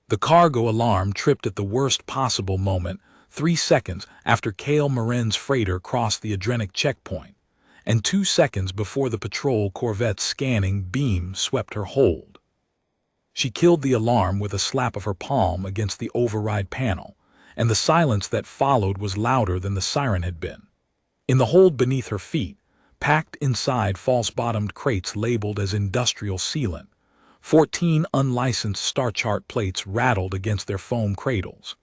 The cargo alarm tripped at the worst possible moment, 3 seconds after Cale Morin's freighter crossed the Adrenic checkpoint, and 2 seconds before the patrol corvette's scanning beam swept her hold. She killed the alarm with a slap of her palm against the override panel, and the silence that followed was louder than the siren had been. In the hold beneath her feet, packed inside false-bottomed crates labeled as industrial sealant, 14 unlicensed star chart plates rattled against their foam cradles.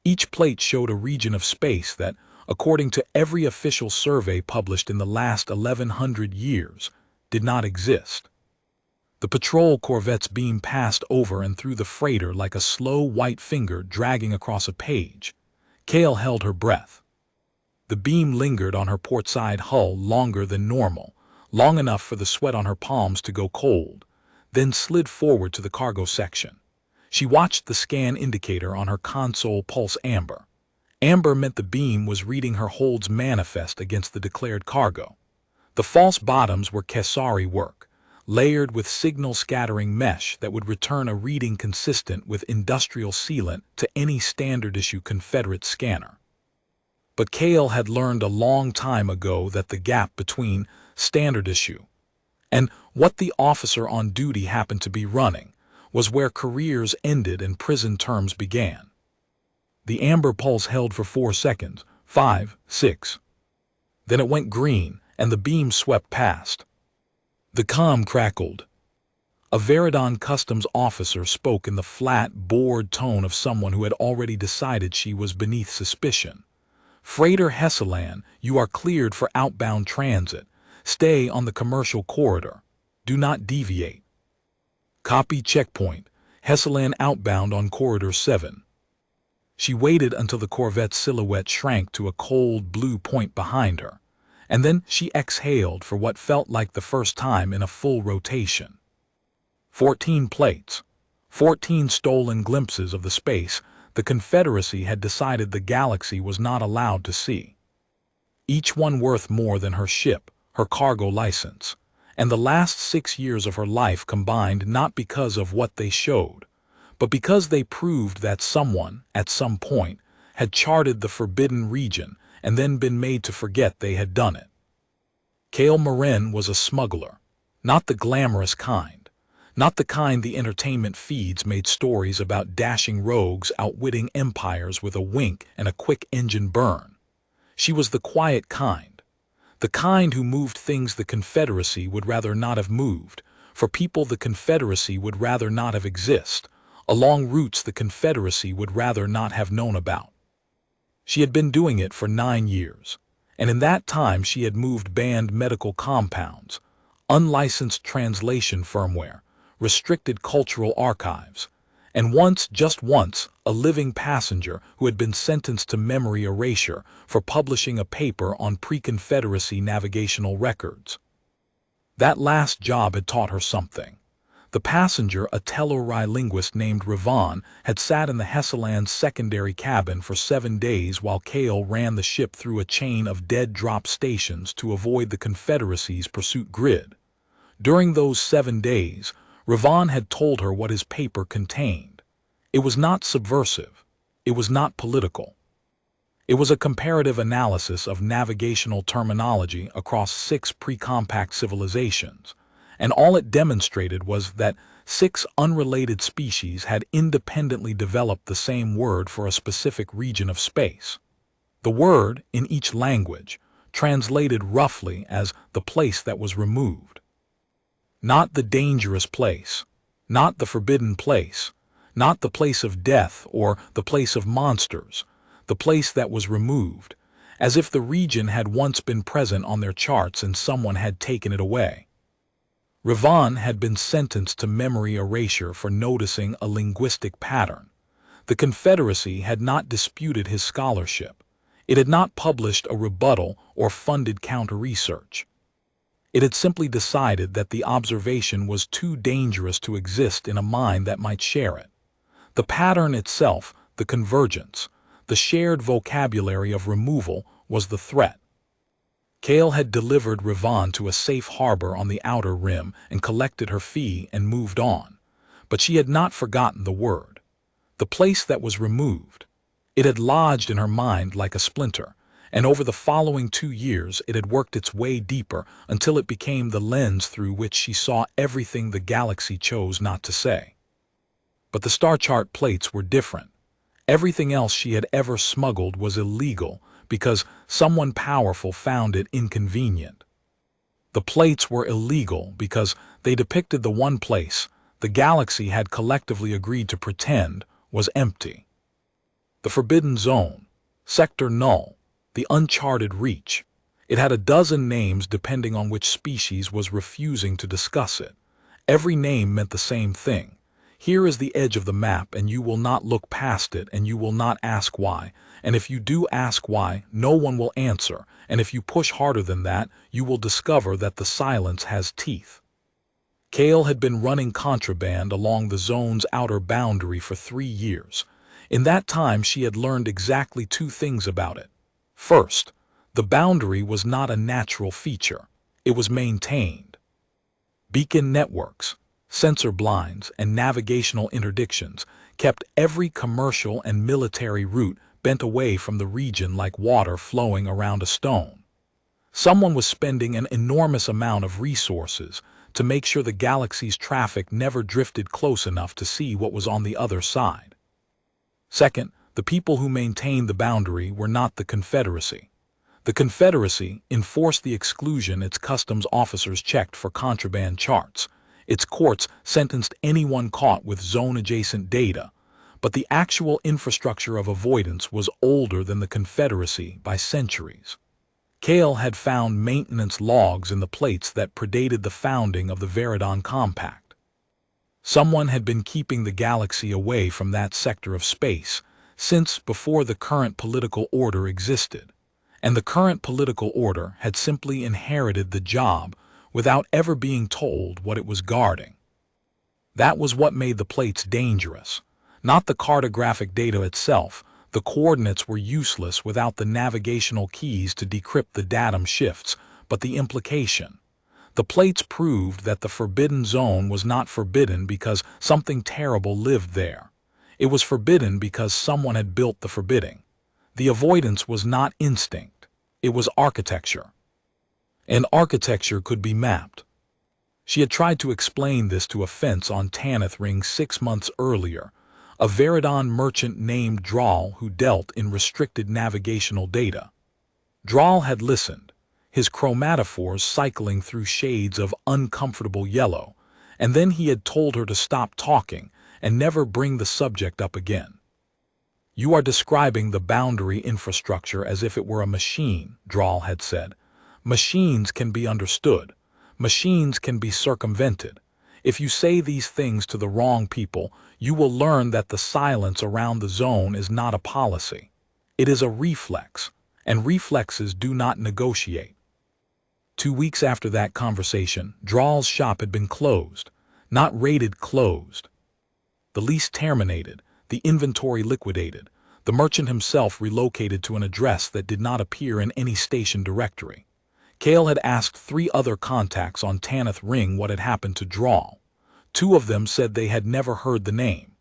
Each plate showed a region of space that, according to every official survey published in the last 1100 years, did not exist. The patrol corvette's beam passed over and through the freighter like a slow white finger dragging across a page. Cale held her breath. The beam lingered on her portside hull longer than normal, long enough for the sweat on her palms to go cold, then slid forward to the cargo section. She watched the scan indicator on her console pulse amber. Amber meant the beam was reading her hold's manifest against the declared cargo. The false bottoms were Kesari work, layered with signal-scattering mesh that would return a reading consistent with industrial sealant to any standard-issue Confederate scanner. But Cale had learned a long time ago that the gap between standard issue and what the officer on duty happened to be running was where careers ended and prison terms began. The amber pulse held for 4 seconds, 5, 6. Then it went green, and the beam swept past. The comm crackled. A Veridon customs officer spoke in the flat, bored tone of someone who had already decided she was beneath suspicion. "Freighter Hessalan, you are cleared for outbound transit. Stay on the commercial corridor. Do not deviate." "Copy checkpoint. Hessalan outbound on corridor 7. She waited until the corvette's silhouette shrank to a cold blue point behind her, and then she exhaled for what felt like the first time in a full rotation. 14 plates, 14 stolen glimpses of the space the Confederacy had decided the galaxy was not allowed to see. Each one worth more than her ship, her cargo license, and the last 6 years of her life combined, not because of what they showed, but because they proved that someone, at some point, had charted the forbidden region and then been made to forget they had done it. Cale Morin was a smuggler, not the glamorous kind, not the kind the entertainment feeds made stories about dashing rogues outwitting empires with a wink and a quick engine burn. She was the quiet kind, the kind who moved things the Confederacy would rather not have moved, for people the Confederacy would rather not have exist, along routes the Confederacy would rather not have known about. She had been doing it for 9 years, and in that time she had moved banned medical compounds, unlicensed translation firmware, restricted cultural archives, and once, just once, a living passenger who had been sentenced to memory erasure for publishing a paper on pre-Confederacy navigational records. That last job had taught her something. The passenger, a Tellurai linguist named Ravon, had sat in the Hessalan's secondary cabin for 7 days while Cale ran the ship through a chain of dead drop stations to avoid the Confederacy's pursuit grid. During those 7 days, Ravon had told her what his paper contained. It was not subversive. It was not political. It was a comparative analysis of navigational terminology across 6 pre-compact civilizations, and all it demonstrated was that 6 unrelated species had independently developed the same word for a specific region of space. The word, in each language, translated roughly as the place that was removed. Not the dangerous place, not the forbidden place, not the place of death or the place of monsters, the place that was removed, as if the region had once been present on their charts and someone had taken it away. Ravon had been sentenced to memory erasure for noticing a linguistic pattern. The Confederacy had not disputed his scholarship. It had not published a rebuttal or funded counter-research. It had simply decided that the observation was too dangerous to exist in a mind that might share it. The pattern itself, the convergence, the shared vocabulary of removal, was the threat. Cale had delivered Ravon to a safe harbor on the outer rim and collected her fee and moved on, but she had not forgotten the word. the place that was removed. It had lodged in her mind like a splinter, and over the following 2 years it had worked its way deeper until it became the lens through which she saw everything the galaxy chose not to say. But the star chart plates were different. Everything else she had ever smuggled was illegal because someone powerful found it inconvenient. The plates were illegal because they depicted the one place the galaxy had collectively agreed to pretend was empty. The Forbidden Zone, Sector Null, the Uncharted Reach. It had a dozen names depending on which species was refusing to discuss it. Every name meant the same thing. Here is the edge of the map, and you will not look past it, and you will not ask why. And if you do ask why, no one will answer. And if you push harder than that, you will discover that the silence has teeth. Kale had been running contraband along the zone's outer boundary for 3 years. In that time, she had learned exactly 2 things about it. First, the boundary was not a natural feature. It was maintained. Beacon networks, sensor blinds, and navigational interdictions kept every commercial and military route bent away from the region like water flowing around a stone. Someone was spending an enormous amount of resources to make sure the galaxy's traffic never drifted close enough to see what was on the other side. Second, the people who maintained the boundary were not the Confederacy. The Confederacy enforced the exclusion its customs officers checked for contraband charts. Its courts sentenced anyone caught with zone-adjacent data, but the actual infrastructure of avoidance was older than the Confederacy by centuries. Kale had found maintenance logs in the plates that predated the founding of the Veridon Compact. Someone had been keeping the galaxy away from that sector of space since before the current political order existed, and the current political order had simply inherited the job without ever being told what it was guarding. That was what made the plates dangerous. Not the cartographic data itself. The coordinates were useless without the navigational keys to decrypt the datum shifts, but the implication. The plates proved that the Forbidden Zone was not forbidden because something terrible lived there. It was forbidden because someone had built the forbidding. The avoidance was not instinct. It was architecture. And architecture could be mapped. She had tried to explain this to a fence on Tanith Ring 6 months earlier, a Veridon merchant named Draal who dealt in restricted navigational data. Draal had listened, his chromatophores cycling through shades of uncomfortable yellow, and then he had told her to stop talking and never bring the subject up again. "You are describing the boundary infrastructure as if it were a machine," Draal had said. "Machines can be understood. Machines can be circumvented. If you say these things to the wrong people, you will learn that the silence around the zone is not a policy. It is a reflex, and reflexes do not negotiate." 2 weeks after that conversation, Draal's shop had been closed, not rated closed. The lease terminated, the inventory liquidated, the merchant himself relocated to an address that did not appear in any station directory. Kale had asked 3 other contacts on Tanith Ring what had happened to Draal. 2 of them said they had never heard the name.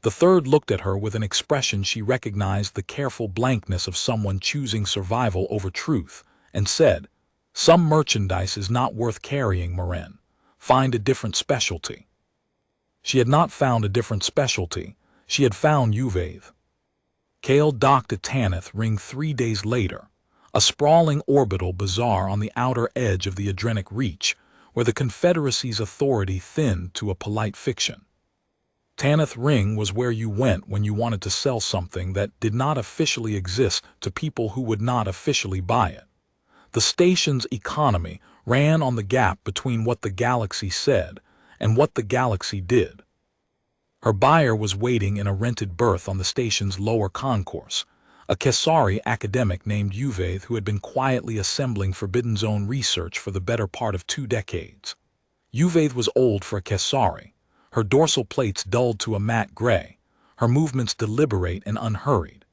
The third looked at her with an expression she recognized the careful blankness of someone choosing survival over truth, and said, "Some merchandise is not worth carrying, Moren. Find a different specialty." She had not found a different specialty. She had found Uvaith. Kale docked at Tanith Ring 3 days later, a sprawling orbital bazaar on the outer edge of the Adrenic Reach, where the Confederacy's authority thinned to a polite fiction. Tanith Ring was where you went when you wanted to sell something that did not officially exist to people who would not officially buy it. The station's economy ran on the gap between what the galaxy said and what the galaxy did. Her buyer was waiting in a rented berth on the station's lower concourse, a Kesari academic named Uvaith who had been quietly assembling Forbidden Zone research for the better part of 2 decades. Uvaith was old for a Kesari, her dorsal plates dulled to a matte gray, her movements deliberate and unhurried.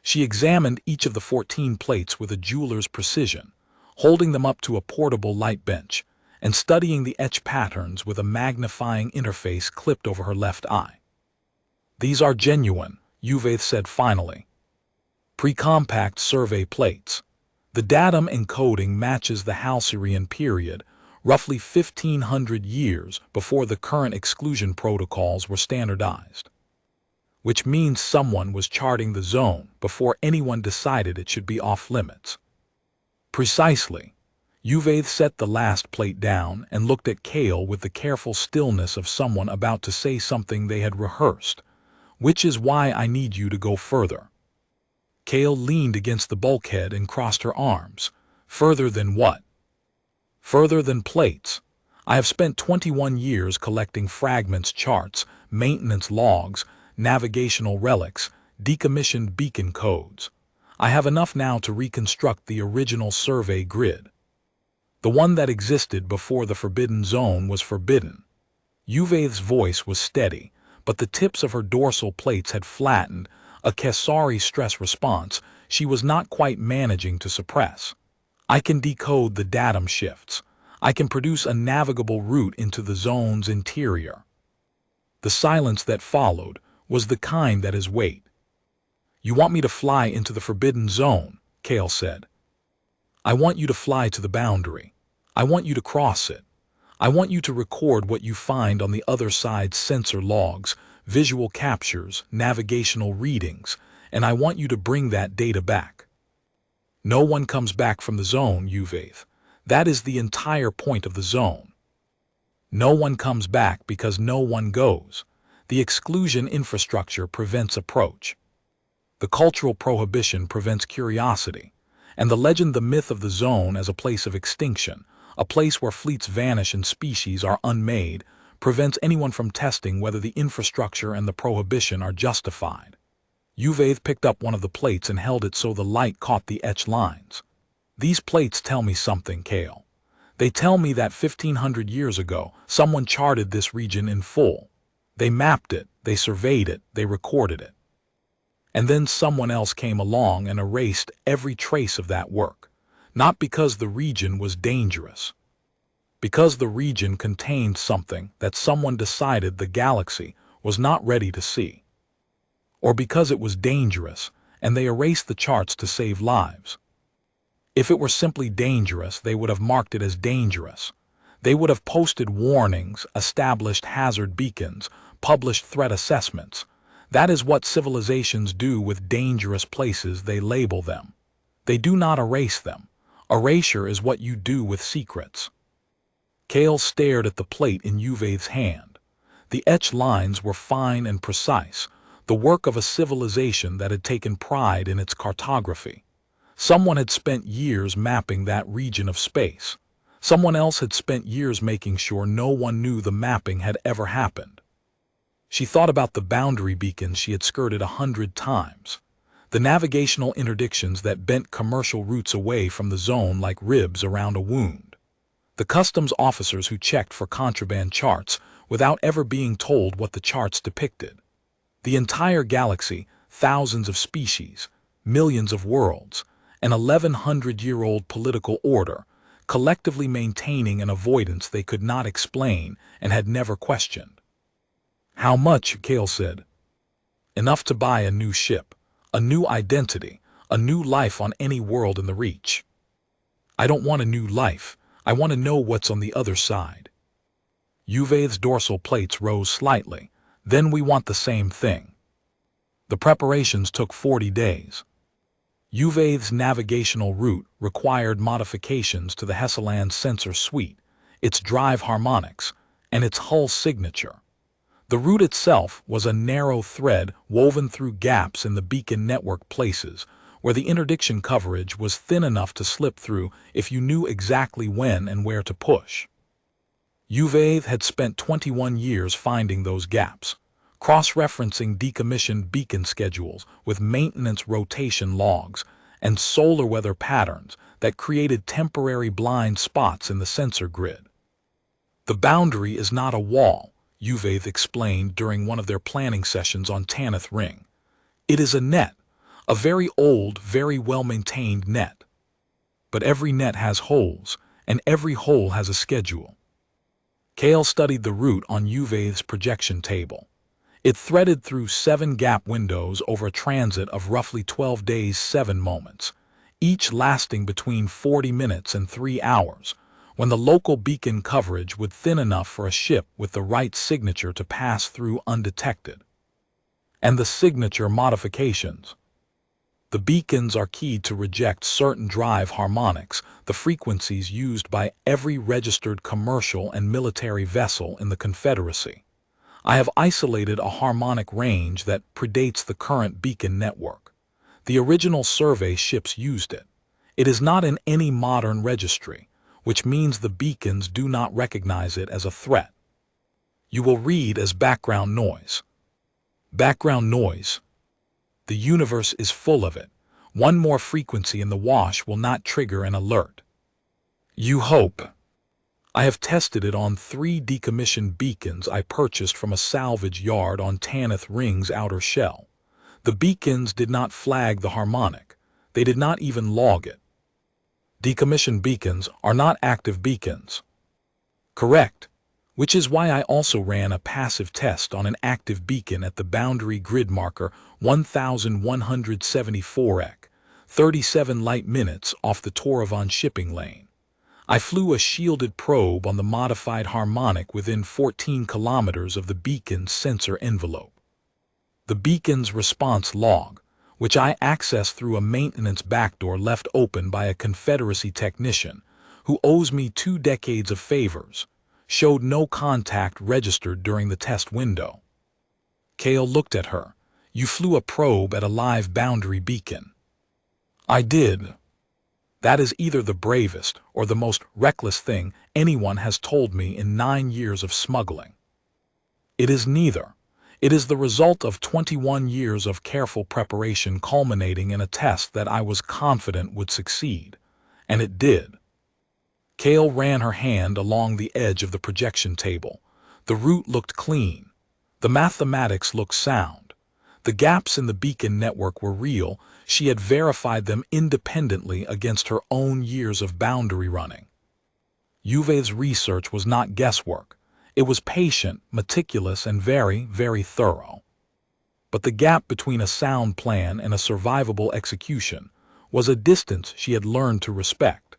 She examined each of the 14 plates with a jeweler's precision, holding them up to a portable light bench, and studying the etch patterns with a magnifying interface clipped over her left eye. These are genuine, Uvaith said finally. Pre-compact survey plates. The datum encoding matches the Halcyon period, roughly 1,500 years before the current exclusion protocols were standardized. Which means someone was charting the zone before anyone decided it should be off-limits. Precisely. Uvaith set the last plate down and looked at Kale with the careful stillness of someone about to say something they had rehearsed, which is why I need you to go further. Kale leaned against the bulkhead and crossed her arms. Further than what? Further than plates. I have spent 21 years collecting fragments, charts, maintenance logs, navigational relics, decommissioned beacon codes. I have enough now to reconstruct the original survey grid. The one that existed before the Forbidden Zone was forbidden. Uvaith's voice was steady, but the tips of her dorsal plates had flattened, a Kesari stress response she was not quite managing to suppress. I can decode the datum shifts. I can produce a navigable route into the zone's interior. The silence that followed was the kind that is weight. You want me to fly into the Forbidden Zone, Kale said. I want you to fly to the boundary. I want you to cross it. I want you to record what you find on the other side's sensor logs, visual captures, navigational readings, and I want you to bring that data back. No one comes back from the zone, Uvaith. That is the entire point of the zone. No one comes back because no one goes. The exclusion infrastructure prevents approach. The cultural prohibition prevents curiosity, and the legend, the myth of the zone as a place of extinction, a place where fleets vanish and species are unmade, prevents anyone from testing whether the infrastructure and the prohibition are justified. Uvaith picked up one of the plates and held it so the light caught the etched lines. These plates tell me something, Kale. They tell me that 1,500 years ago, someone charted this region in full. They mapped it, they surveyed it, they recorded it. And then someone else came along and erased every trace of that work, not because the region was dangerous. Because the region contained something that someone decided the galaxy was not ready to see. Or because it was dangerous, and they erased the charts to save lives. If it were simply dangerous, they would have marked it as dangerous. They would have posted warnings, established hazard beacons, published threat assessments. That is what civilizations do with dangerous places. They label them. They do not erase them. Erasure is what you do with secrets. Kale stared at the plate in Uvaith's hand. The etched lines were fine and precise, the work of a civilization that had taken pride in its cartography. Someone had spent years mapping that region of space. Someone else had spent years making sure no one knew the mapping had ever happened. She thought about the boundary beacons she had skirted 100 times. The navigational interdictions that bent commercial routes away from the zone like ribs around a wound. The customs officers who checked for contraband charts without ever being told what the charts depicted. The entire galaxy, thousands of species, millions of worlds, an 1,100-year-old political order, collectively maintaining an avoidance they could not explain and had never questioned. How much, Kale said. Enough to buy a new ship, a new identity, a new life on any world in the Reach. I don't want a new life. I want to know what's on the other side. Uvaith's dorsal plates rose slightly. Then we want the same thing. The preparations took 40 days. Uvaith's navigational route required modifications to the Hessaland sensor suite, its drive harmonics, and its hull signature. The route itself was a narrow thread woven through gaps in the beacon network places, where the interdiction coverage was thin enough to slip through if you knew exactly when and where to push. Uvaith had spent 21 years finding those gaps, cross-referencing decommissioned beacon schedules with maintenance rotation logs and solar weather patterns that created temporary blind spots in the sensor grid. The boundary is not a wall, Uvaith explained during one of their planning sessions on Tanith Ring. It is a net, a very old, very well-maintained net. But every net has holes, and every hole has a schedule. Kale studied the route on Uvaith's projection table. It threaded through 7 gap windows over a transit of roughly 12 days, 7 moments, each lasting between 40 minutes and 3 hours, when the local beacon coverage would thin enough for a ship with the right signature to pass through undetected. And the signature modifications. The beacons are keyed to reject certain drive harmonics, the frequencies used by every registered commercial and military vessel in the Confederacy. I have isolated a harmonic range that predates the current beacon network. The original survey ships used it. It is not in any modern registry, which means the beacons do not recognize it as a threat. You will read as background noise. Background noise. The universe is full of it. One more frequency in the wash will not trigger an alert. You hope. I have tested it on 3 decommissioned beacons I purchased from a salvage yard on Tanith Ring's outer shell. The beacons did not flag the harmonic. They did not even log it. Decommissioned beacons are not active beacons. Correct. Which is why I also ran a passive test on an active beacon at the boundary grid marker 1174 EC, 37 light minutes off the Toravon shipping lane. I flew a shielded probe on the modified harmonic within 14 kilometers of the beacon's sensor envelope. The beacon's response log, which I accessed through a maintenance backdoor left open by a Confederacy technician who owes me 2 decades of favors, showed no contact registered during the test window. Cale looked at her. You flew a probe at a live boundary beacon. I did. That is either the bravest or the most reckless thing anyone has told me in 9 years of smuggling. It is neither. It is the result of 21 years of careful preparation culminating in a test that I was confident would succeed. And it did. Cale ran her hand along the edge of the projection table. The route looked clean. The mathematics looked sound. The gaps in the beacon network were real. She had verified them independently against her own years of boundary running. Juve's research was not guesswork. It was patient, meticulous, and very, very thorough. But the gap between a sound plan and a survivable execution was a distance she had learned to respect.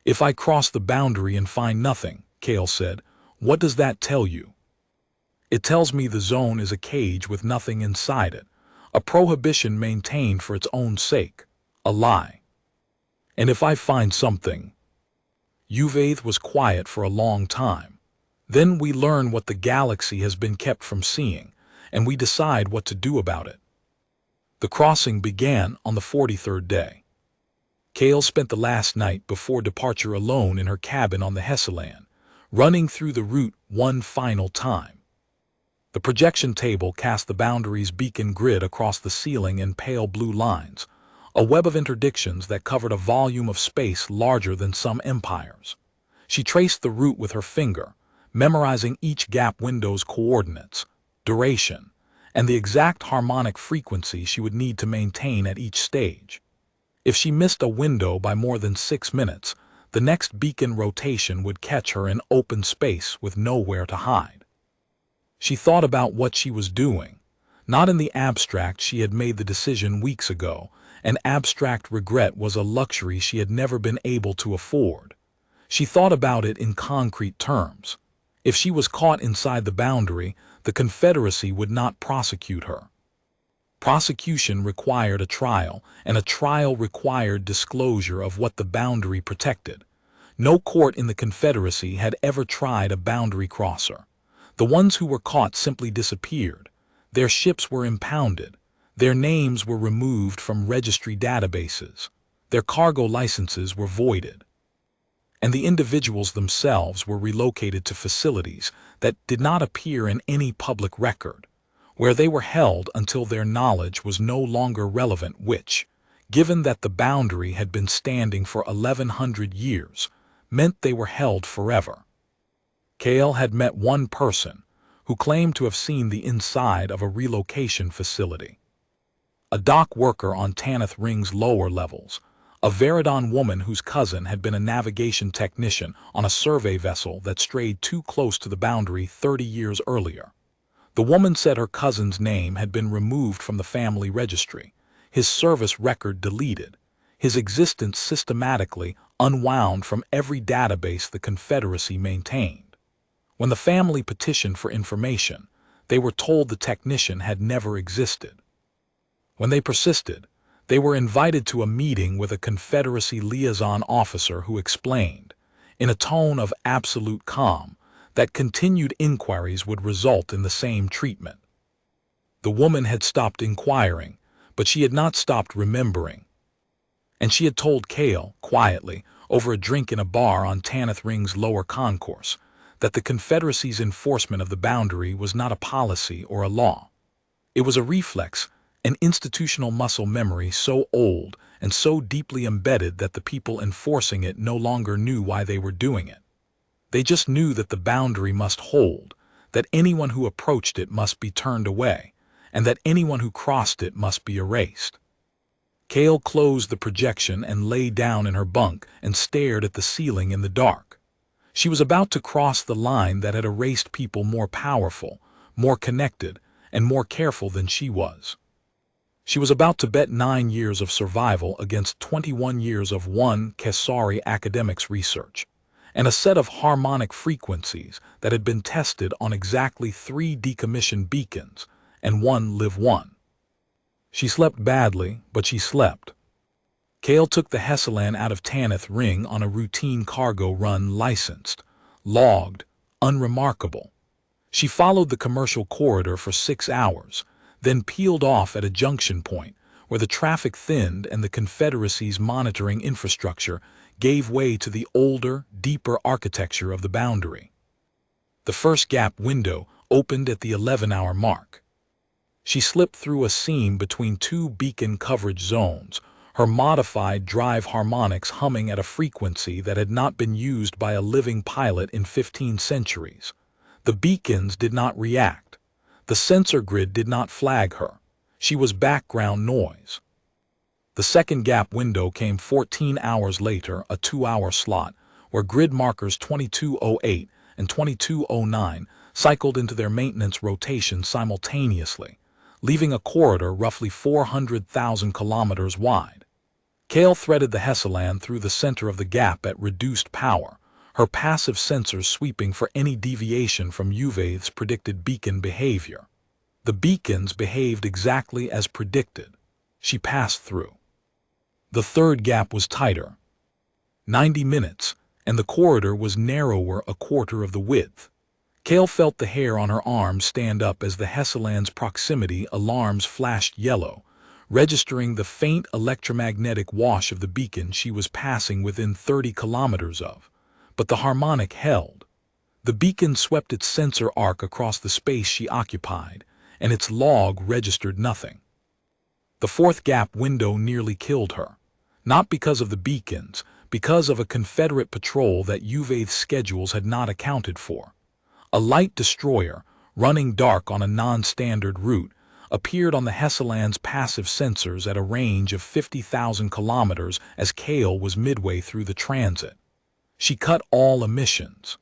If I cross the boundary and find nothing, Cale said, what does that tell you? It tells me the zone is a cage with nothing inside it, a prohibition maintained for its own sake, a lie. And if I find something? Juve was quiet for a long time. Then we learn what the galaxy has been kept from seeing, and we decide what to do about it. The crossing began on the 43rd day. Cale spent the last night before departure alone in her cabin on the Hesselan, running through the route one final time. The projection table cast the boundary's beacon grid across the ceiling in pale blue lines, a web of interdictions that covered a volume of space larger than some empires. She traced the route with her finger, memorizing each gap window's coordinates, duration, and the exact harmonic frequency she would need to maintain at each stage. If she missed a window by more than 6 minutes, the next beacon rotation would catch her in open space with nowhere to hide. She thought about what she was doing. Not in the abstract. She had made the decision weeks ago, and abstract regret was a luxury she had never been able to afford. She thought about it in concrete terms. If she was caught inside the boundary, the Confederacy would not prosecute her. Prosecution required a trial, and a trial required disclosure of what the boundary protected. No court in the Confederacy had ever tried a boundary crosser. The ones who were caught simply disappeared. Their ships were impounded. Their names were removed from registry databases. Their cargo licenses were voided. And the individuals themselves were relocated to facilities that did not appear in any public record, where they were held until their knowledge was no longer relevant, which, given that the boundary had been standing for 1100 years, meant they were held forever. Cale had met one person who claimed to have seen the inside of a relocation facility. A dock worker on Tanith Ring's lower levels, a Veridon woman whose cousin had been a navigation technician on a survey vessel that strayed too close to the boundary 30 years earlier. The woman said her cousin's name had been removed from the family registry, his service record deleted, his existence systematically unwound from every database the Confederacy maintained. When the family petitioned for information, they were told the technician had never existed. When they persisted, they were invited to a meeting with a Confederacy liaison officer who explained, in a tone of absolute calm, that continued inquiries would result in the same treatment. The woman had stopped inquiring, but she had not stopped remembering. And she had told Cale, quietly, over a drink in a bar on Tanith Ring's lower concourse, that the Confederacy's enforcement of the boundary was not a policy or a law. It was a reflex, an institutional muscle memory so old and so deeply embedded that the people enforcing it no longer knew why they were doing it. They just knew that the boundary must hold, that anyone who approached it must be turned away, and that anyone who crossed it must be erased. Cale closed the projection and lay down in her bunk and stared at the ceiling in the dark. She was about to cross the line that had erased people more powerful, more connected, and more careful than she was. She was about to bet 9 years of survival against 21 years of one Kesari academics research, and a set of harmonic frequencies that had been tested on exactly 3 decommissioned beacons and 1 Live 1. She slept badly, but she slept. Cale took the Hessalan out of Tanith Ring on a routine cargo run, licensed, logged, unremarkable. She followed the commercial corridor for 6 hours, then peeled off at a junction point where the traffic thinned and the Confederacy's monitoring infrastructure gave way to the older, deeper architecture of the boundary. The first gap window opened at the 11-hour mark. She slipped through a seam between 2 beacon coverage zones, her modified drive harmonics humming at a frequency that had not been used by a living pilot in 15 centuries. The beacons did not react. The sensor grid did not flag her. She was background noise. The second gap window came 14 hours later, a 2-hour slot, where grid markers 2208 and 2209 cycled into their maintenance rotation simultaneously, leaving a corridor roughly 400,000 kilometers wide. Cale threaded the Hessalan through the center of the gap at reduced power, her passive sensors sweeping for any deviation from UVA's predicted beacon behavior. The beacons behaved exactly as predicted. She passed through. The third gap was tighter. 90 minutes, and the corridor was narrower a quarter of the width. Cale felt the hair on her arm stand up as the Hessalan's proximity alarms flashed yellow, registering the faint electromagnetic wash of the beacon she was passing within 30 kilometers of. But the harmonic held. The beacon swept its sensor arc across the space she occupied, and its log registered nothing. The fourth gap window nearly killed her, not because of the beacons, because of a Confederate patrol that UVA's schedules had not accounted for. A light destroyer, running dark on a non-standard route, appeared on the Hessalan's passive sensors at a range of 50,000 kilometers as Cale was midway through the transit. She cut all emissions.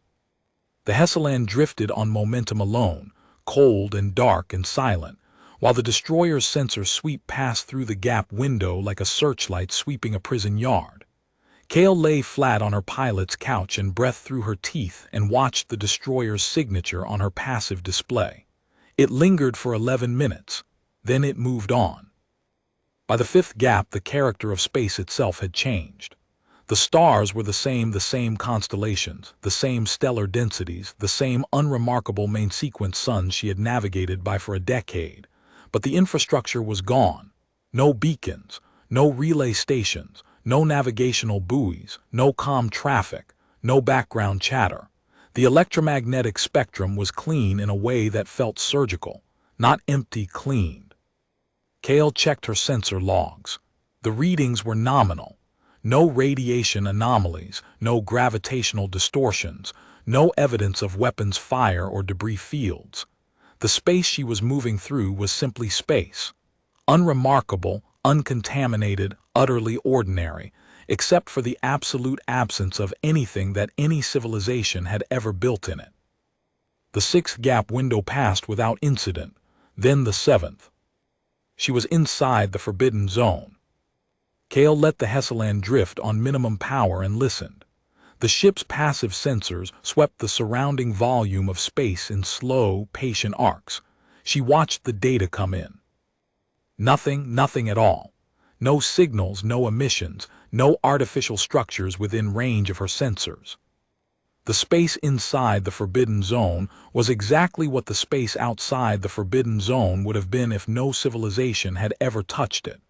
The Hessalan drifted on momentum alone, cold and dark and silent, while the destroyer's sensor sweep passed through the gap window like a searchlight sweeping a prison yard. Cale lay flat on her pilot's couch and breathed through her teeth and watched the destroyer's signature on her passive display. It lingered for 11 minutes. Then it moved on. By the fifth gap, the character of space itself had changed. The stars were the same constellations, the same stellar densities, the same unremarkable main-sequence suns she had navigated by for a decade. But the infrastructure was gone. No beacons, no relay stations, no navigational buoys, no comm traffic, no background chatter. The electromagnetic spectrum was clean in a way that felt surgical, not empty, cleaned. Cale checked her sensor logs. The readings were nominal. No radiation anomalies, no gravitational distortions, no evidence of weapons fire or debris fields. The space she was moving through was simply space. Unremarkable, uncontaminated, utterly ordinary, except for the absolute absence of anything that any civilization had ever built in it. The sixth gap window passed without incident, then the seventh. She was inside the forbidden zone. Kale let the Hessaland drift on minimum power and listened. The ship's passive sensors swept the surrounding volume of space in slow, patient arcs. She watched the data come in. Nothing at all. No signals, no emissions, no artificial structures within range of her sensors. The space inside the forbidden zone was exactly what the space outside the forbidden zone would have been if no civilization had ever touched it.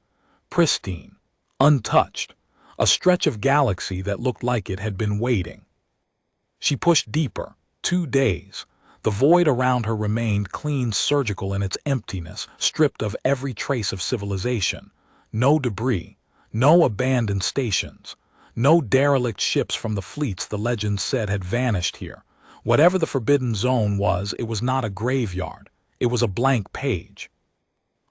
Pristine, untouched, a stretch of galaxy that looked like it had been waiting. She pushed deeper. 2 days. The void around her remained clean, surgical in its emptiness, stripped of every trace of civilization. No debris, no abandoned stations, no derelict ships from the fleets the legends said had vanished here. Whatever the forbidden zone was, it was not a graveyard. It was a blank page.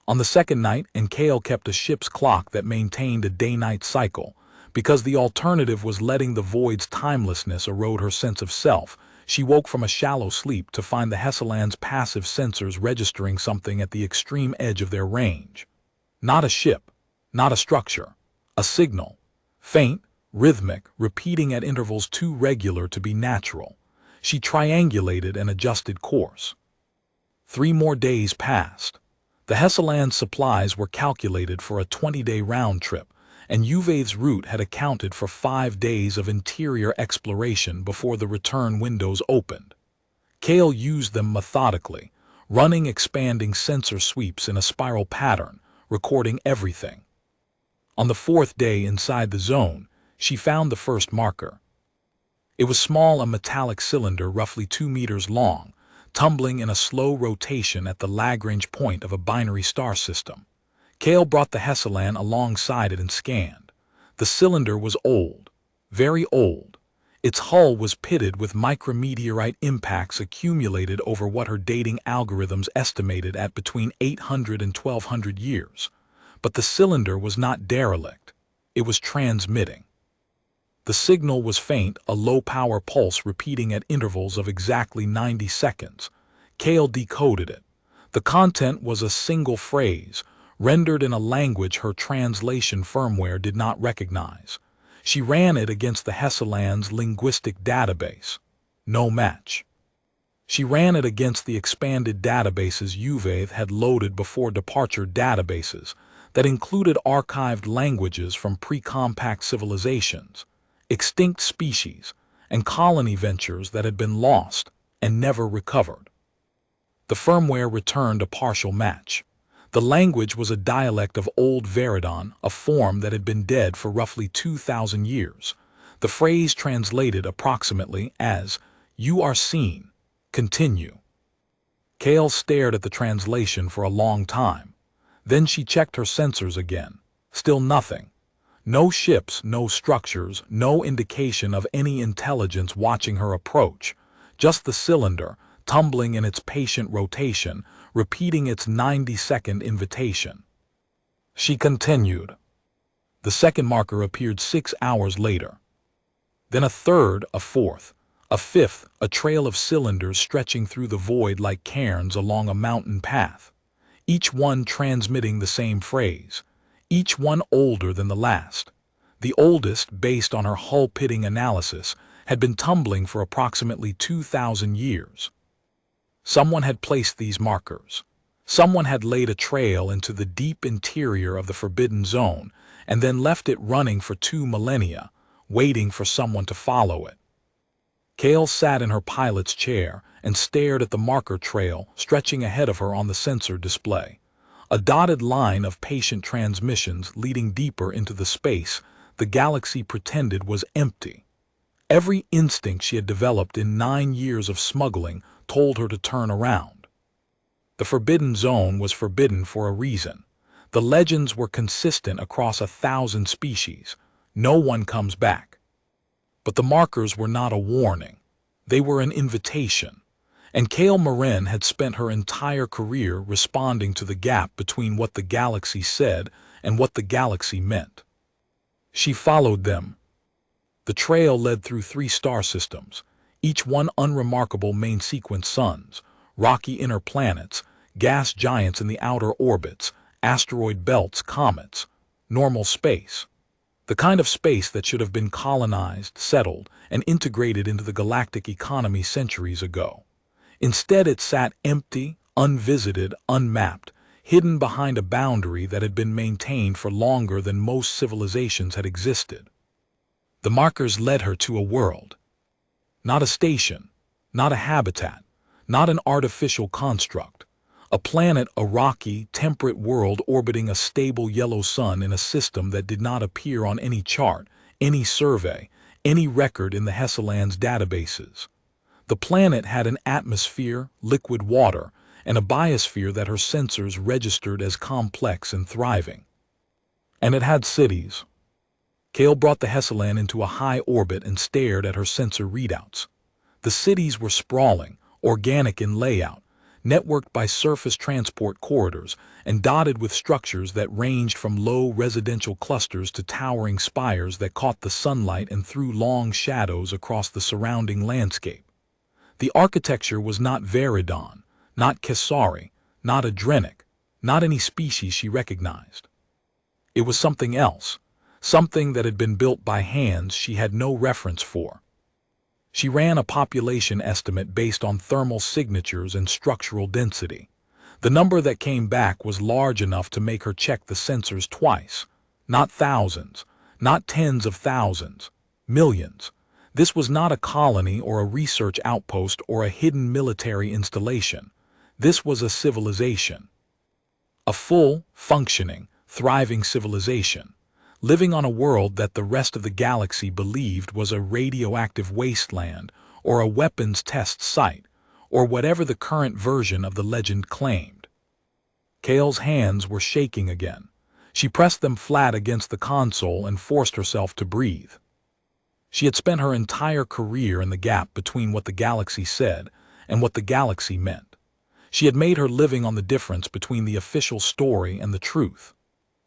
On the second night, Kale kept a ship's clock that maintained a day-night cycle. Because the alternative was letting the void's timelessness erode her sense of self, she woke from a shallow sleep to find the Hessaland's passive sensors registering something at the extreme edge of their range. Not a ship, not a structure, a signal. Faint, rhythmic, repeating at intervals too regular to be natural. She triangulated and adjusted course. 3 more days passed. The Hessaland's supplies were calculated for a 20-day round trip, and Uvathe's route had accounted for 5 days of interior exploration before the return windows opened. Kale used them methodically, running expanding sensor sweeps in a spiral pattern, recording everything. On the 4th day inside the zone, she found the first marker. It was small, a metallic cylinder roughly 2 meters long, tumbling in a slow rotation at the Lagrange point of a binary star system. Kale brought the Hessaland alongside it and scanned. The cylinder was old, very old. Its hull was pitted with micrometeorite impacts accumulated over what her dating algorithms estimated at between 800 and 1200 years. But the cylinder was not derelict. It was transmitting. The signal was faint, a low-power pulse repeating at intervals of exactly 90 seconds. Kale decoded it. The content was a single phrase, rendered in a language her translation firmware did not recognize. She ran it against the Hessaland's linguistic database. No match. She ran it against the expanded databases Uvathe had loaded before departure, databases that included archived languages from pre-compact civilizations, extinct species, and colony ventures that had been lost and never recovered. The firmware returned a partial match. The language was a dialect of Old Veridon, a form that had been dead for roughly 2,000 years. The phrase translated approximately as, "You are seen. Continue." Kale stared at the translation for a long time. Then she checked her sensors again. Still nothing. No ships, no structures, no indication of any intelligence watching her approach. Just the cylinder, tumbling in its patient rotation, repeating its 90-second invitation. She continued. The second marker appeared 6 hours later. Then a third, a fourth, a fifth, a trail of cylinders stretching through the void like cairns along a mountain path. Each one transmitting the same phrase. Each one older than the last. The oldest, based on her hull-pitting analysis, had been tumbling for approximately 2,000 years. Someone had placed these markers. Someone had laid a trail into the deep interior of the forbidden zone and then left it running for 2 millennia, waiting for someone to follow it. Kale sat in her pilot's chair and stared at the marker trail stretching ahead of her on the sensor display. A dotted line of patient transmissions leading deeper into the space the galaxy pretended was empty. Every instinct she had developed in 9 years of smuggling told her to turn around. The forbidden zone was forbidden for a reason. The legends were consistent across 1,000 species. No one comes back. But the markers were not a warning. They were an invitation. And Kale Moren had spent her entire career responding to the gap between what the galaxy said and what the galaxy meant. She followed them. The trail led through 3 star systems, each one unremarkable main sequence suns, rocky inner planets, gas giants in the outer orbits, asteroid belts, comets, normal space. The kind of space that should have been colonized, settled, and integrated into the galactic economy centuries ago. Instead, it sat empty, unvisited, unmapped, hidden behind a boundary that had been maintained for longer than most civilizations had existed. The markers led her to a world. Not a station, not a habitat, not an artificial construct. A planet, a rocky, temperate world orbiting a stable yellow sun in a system that did not appear on any chart, any survey, any record in the Hesseland's databases. The planet had an atmosphere, liquid water, and a biosphere that her sensors registered as complex and thriving. And it had cities. Kale brought the Hesseland into a high orbit and stared at her sensor readouts. The cities were sprawling, organic in layout, networked by surface transport corridors, and dotted with structures that ranged from low residential clusters to towering spires that caught the sunlight and threw long shadows across the surrounding landscape. The architecture was not Veridon, not Kesari, not Adrenic, not any species she recognized. It was something else, something that had been built by hands she had no reference for. She ran a population estimate based on thermal signatures and structural density. The number that came back was large enough to make her check the sensors twice. Not thousands, not tens of thousands, millions. This was not a colony or a research outpost or a hidden military installation. This was a civilization. A full, functioning, thriving civilization, living on a world that the rest of the galaxy believed was a radioactive wasteland or a weapons test site, or whatever the current version of the legend claimed. Kale's hands were shaking again. She pressed them flat against the console and forced herself to breathe. She had spent her entire career in the gap between what the galaxy said and what the galaxy meant. She had made her living on the difference between the official story and the truth.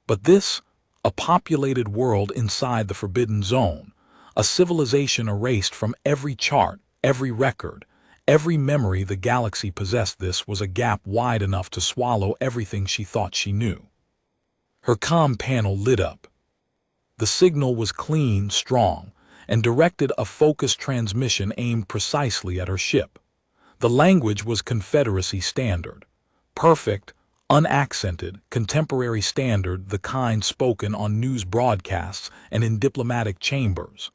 But this, a populated world inside the Forbidden Zone, a civilization erased from every chart, every record, every memory the galaxy possessed, this was a gap wide enough to swallow everything she thought she knew. Her comm panel lit up. The signal was clean, strong, and directed a focused transmission aimed precisely at her ship. The language was Confederacy standard. Perfect, unaccented, contemporary standard, the kind spoken on news broadcasts and in diplomatic chambers.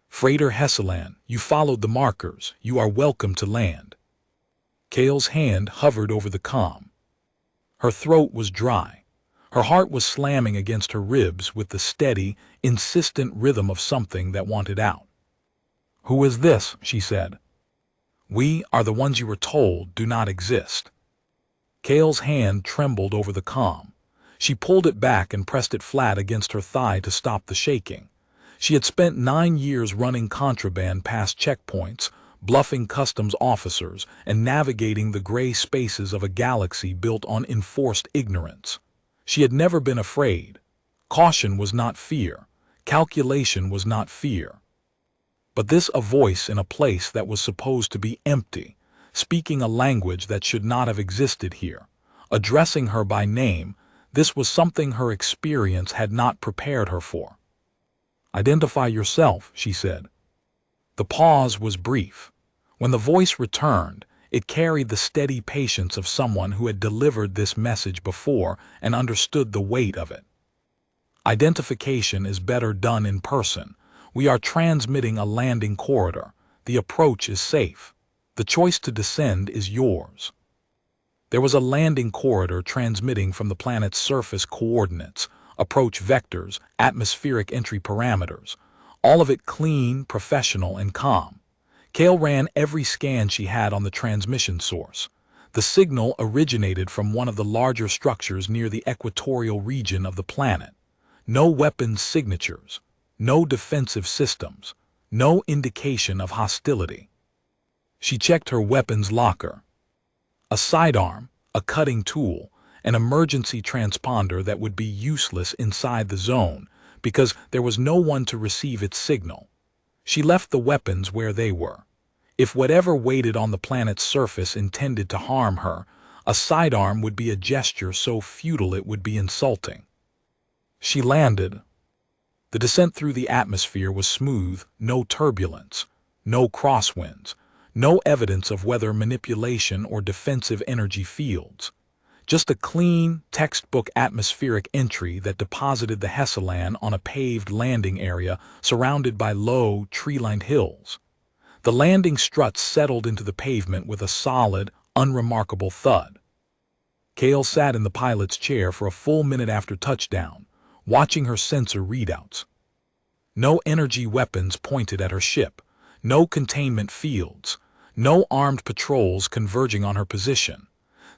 Freighter Hesseland, you followed the markers. You are welcome to land. Kale's hand hovered over the comm. Her throat was dry. Her heart was slamming against her ribs with the steady, insistent rhythm of something that wanted out. "Who is this?" she said. "We are the ones you were told do not exist." Kale's hand trembled over the comm. She pulled it back and pressed it flat against her thigh to stop the shaking. She had spent 9 years running contraband past checkpoints, bluffing customs officers, and navigating the gray spaces of a galaxy built on enforced ignorance. She had never been afraid. Caution was not fear. Calculation was not fear. But this, a voice in a place that was supposed to be empty, speaking a language that should not have existed here, addressing her by name, this was something her experience had not prepared her for. "Identify yourself," she said. The pause was brief. When the voice returned, it carried the steady patience of someone who had delivered this message before and understood the weight of it. "Identification is better done in person. We are transmitting a landing corridor. The approach is safe. The choice to descend is yours." There was a landing corridor transmitting from the planet's surface coordinates, approach vectors, atmospheric entry parameters, all of it clean, professional, and calm. Kale ran every scan she had on the transmission source. The signal originated from one of the larger structures near the equatorial region of the planet. No weapons signatures, no defensive systems, no indication of hostility. She checked her weapons locker. A sidearm, a cutting tool, an emergency transponder that would be useless inside the zone because there was no one to receive its signal. She left the weapons where they were. If whatever waited on the planet's surface intended to harm her, a sidearm would be a gesture so futile it would be insulting. She landed. The descent through the atmosphere was smooth, no turbulence, no crosswinds, no evidence of weather manipulation or defensive energy fields. Just a clean, textbook atmospheric entry that deposited the Hessalan on a paved landing area surrounded by low, tree-lined hills. The landing struts settled into the pavement with a solid, unremarkable thud. Kale sat in the pilot's chair for a full minute after touchdown, watching her sensor readouts. No energy weapons pointed at her ship, no containment fields, no armed patrols converging on her position.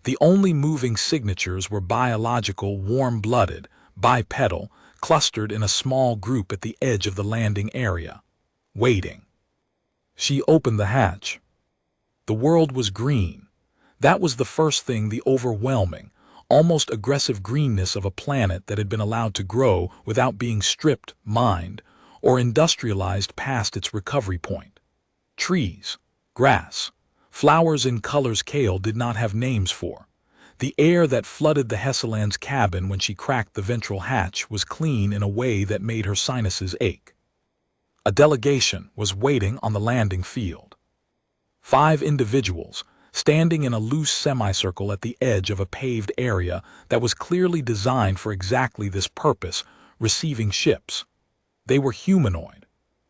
The only moving signatures were biological, warm-blooded, bipedal, clustered in a small group at the edge of the landing area, waiting. She opened the hatch. The world was green. That was the first thing, the overwhelming, almost aggressive greenness of a planet that had been allowed to grow without being stripped, mined, or industrialized past its recovery point. Trees, grass, flowers in colors Kale did not have names for. The air that flooded the Hessalan's cabin when she cracked the ventral hatch was clean in a way that made her sinuses ache. A delegation was waiting on the landing field. 5 individuals, standing in a loose semicircle at the edge of a paved area that was clearly designed for exactly this purpose, receiving ships. They were humanoid,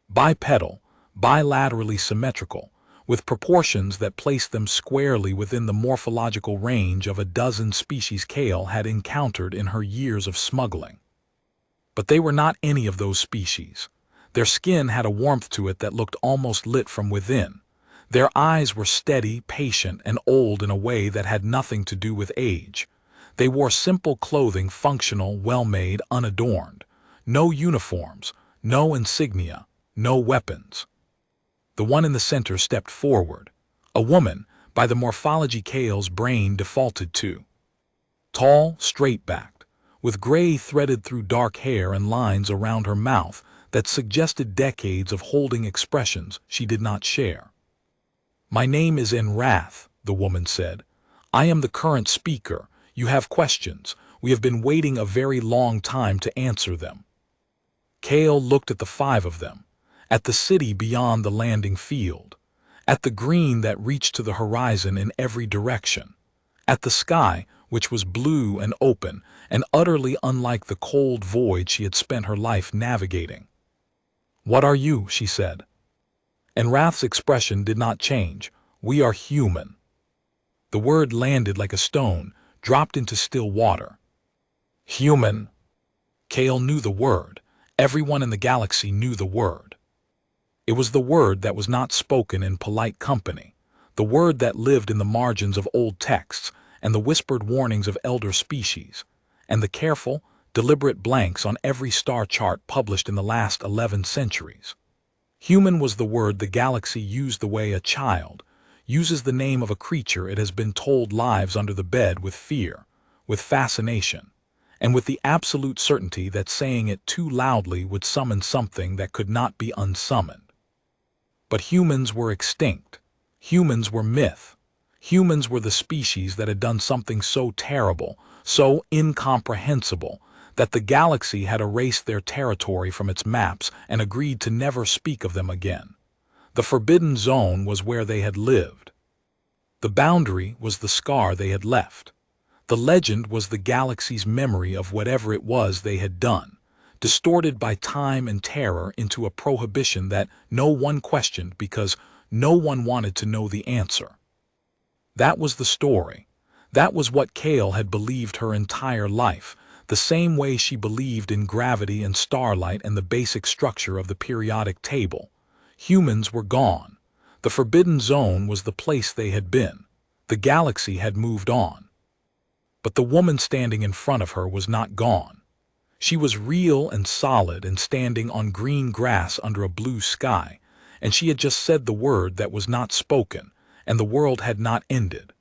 bipedal, bilaterally symmetrical, with proportions that placed them squarely within the morphological range of a dozen species Kale had encountered in her years of smuggling. But they were not any of those species. Their skin had a warmth to it that looked almost lit from within. Their eyes were steady, patient, and old in a way that had nothing to do with age. They wore simple clothing, functional, well-made, unadorned. No uniforms, no insignia, no weapons. The one in the center stepped forward, a woman, by the morphology Kale's brain defaulted to. Tall, straight-backed, with gray threaded through dark hair and lines around her mouth that suggested decades of holding expressions she did not share. "My name is Wrath," the woman said. "I am the current speaker. You have questions. We have been waiting a very long time to answer them." Kale looked at the 5 of them, at the city beyond the landing field, at the green that reached to the horizon in every direction, at the sky, which was blue and open and utterly unlike the cold void she had spent her life navigating. "What are you?" she said. And Wrath's expression did not change. "We are human." The word landed like a stone, dropped into still water. Human. Kale knew the word. Everyone in the galaxy knew the word. It was the word that was not spoken in polite company, the word that lived in the margins of old texts and the whispered warnings of elder species, and the careful, deliberate blanks on every star chart published in the last 11 centuries. Human was the word the galaxy used the way a child uses the name of a creature it has been told lives under the bed, with fear, with fascination, and with the absolute certainty that saying it too loudly would summon something that could not be unsummoned. But humans were extinct. Humans were myth. Humans were the species that had done something so terrible, so incomprehensible, that the galaxy had erased their territory from its maps and agreed to never speak of them again. The forbidden zone was where they had lived. The boundary was the scar they had left. The legend was the galaxy's memory of whatever it was they had done, distorted by time and terror into a prohibition that no one questioned because no one wanted to know the answer. That was the story. That was what Kale had believed her entire life, the same way she believed in gravity and starlight and the basic structure of the periodic table. Humans were gone. The forbidden zone was the place they had been. The galaxy had moved on. But the woman standing in front of her was not gone. She was real and solid and standing on green grass under a blue sky, and she had just said the word that was not spoken, and the world had not ended.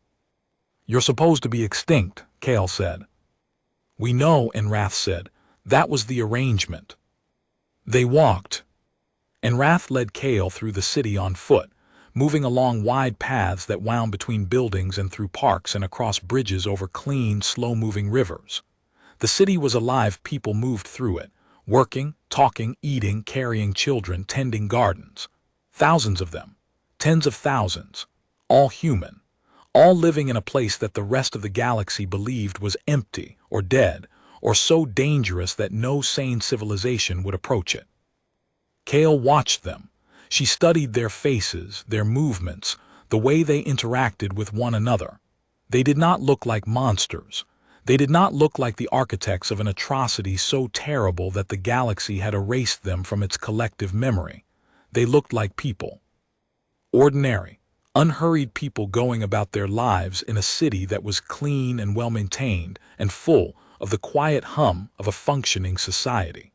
"You're supposed to be extinct," Kale said. "We know," Wrath said. "That was the arrangement." They walked. Wrath led Kale through the city on foot, moving along wide paths that wound between buildings and through parks and across bridges over clean, slow-moving rivers. The city was alive. People moved through it, working, talking, eating, carrying children, tending gardens. Thousands of them, tens of thousands, all human, all living in a place that the rest of the galaxy believed was empty or dead or so dangerous that no sane civilization would approach it. Kale watched them. She studied their faces, their movements, the way they interacted with one another. They did not look like monsters. They did not look like the architects of an atrocity so terrible that the galaxy had erased them from its collective memory. They looked like people. Ordinary, unhurried people going about their lives in a city that was clean and well-maintained and full of the quiet hum of a functioning society.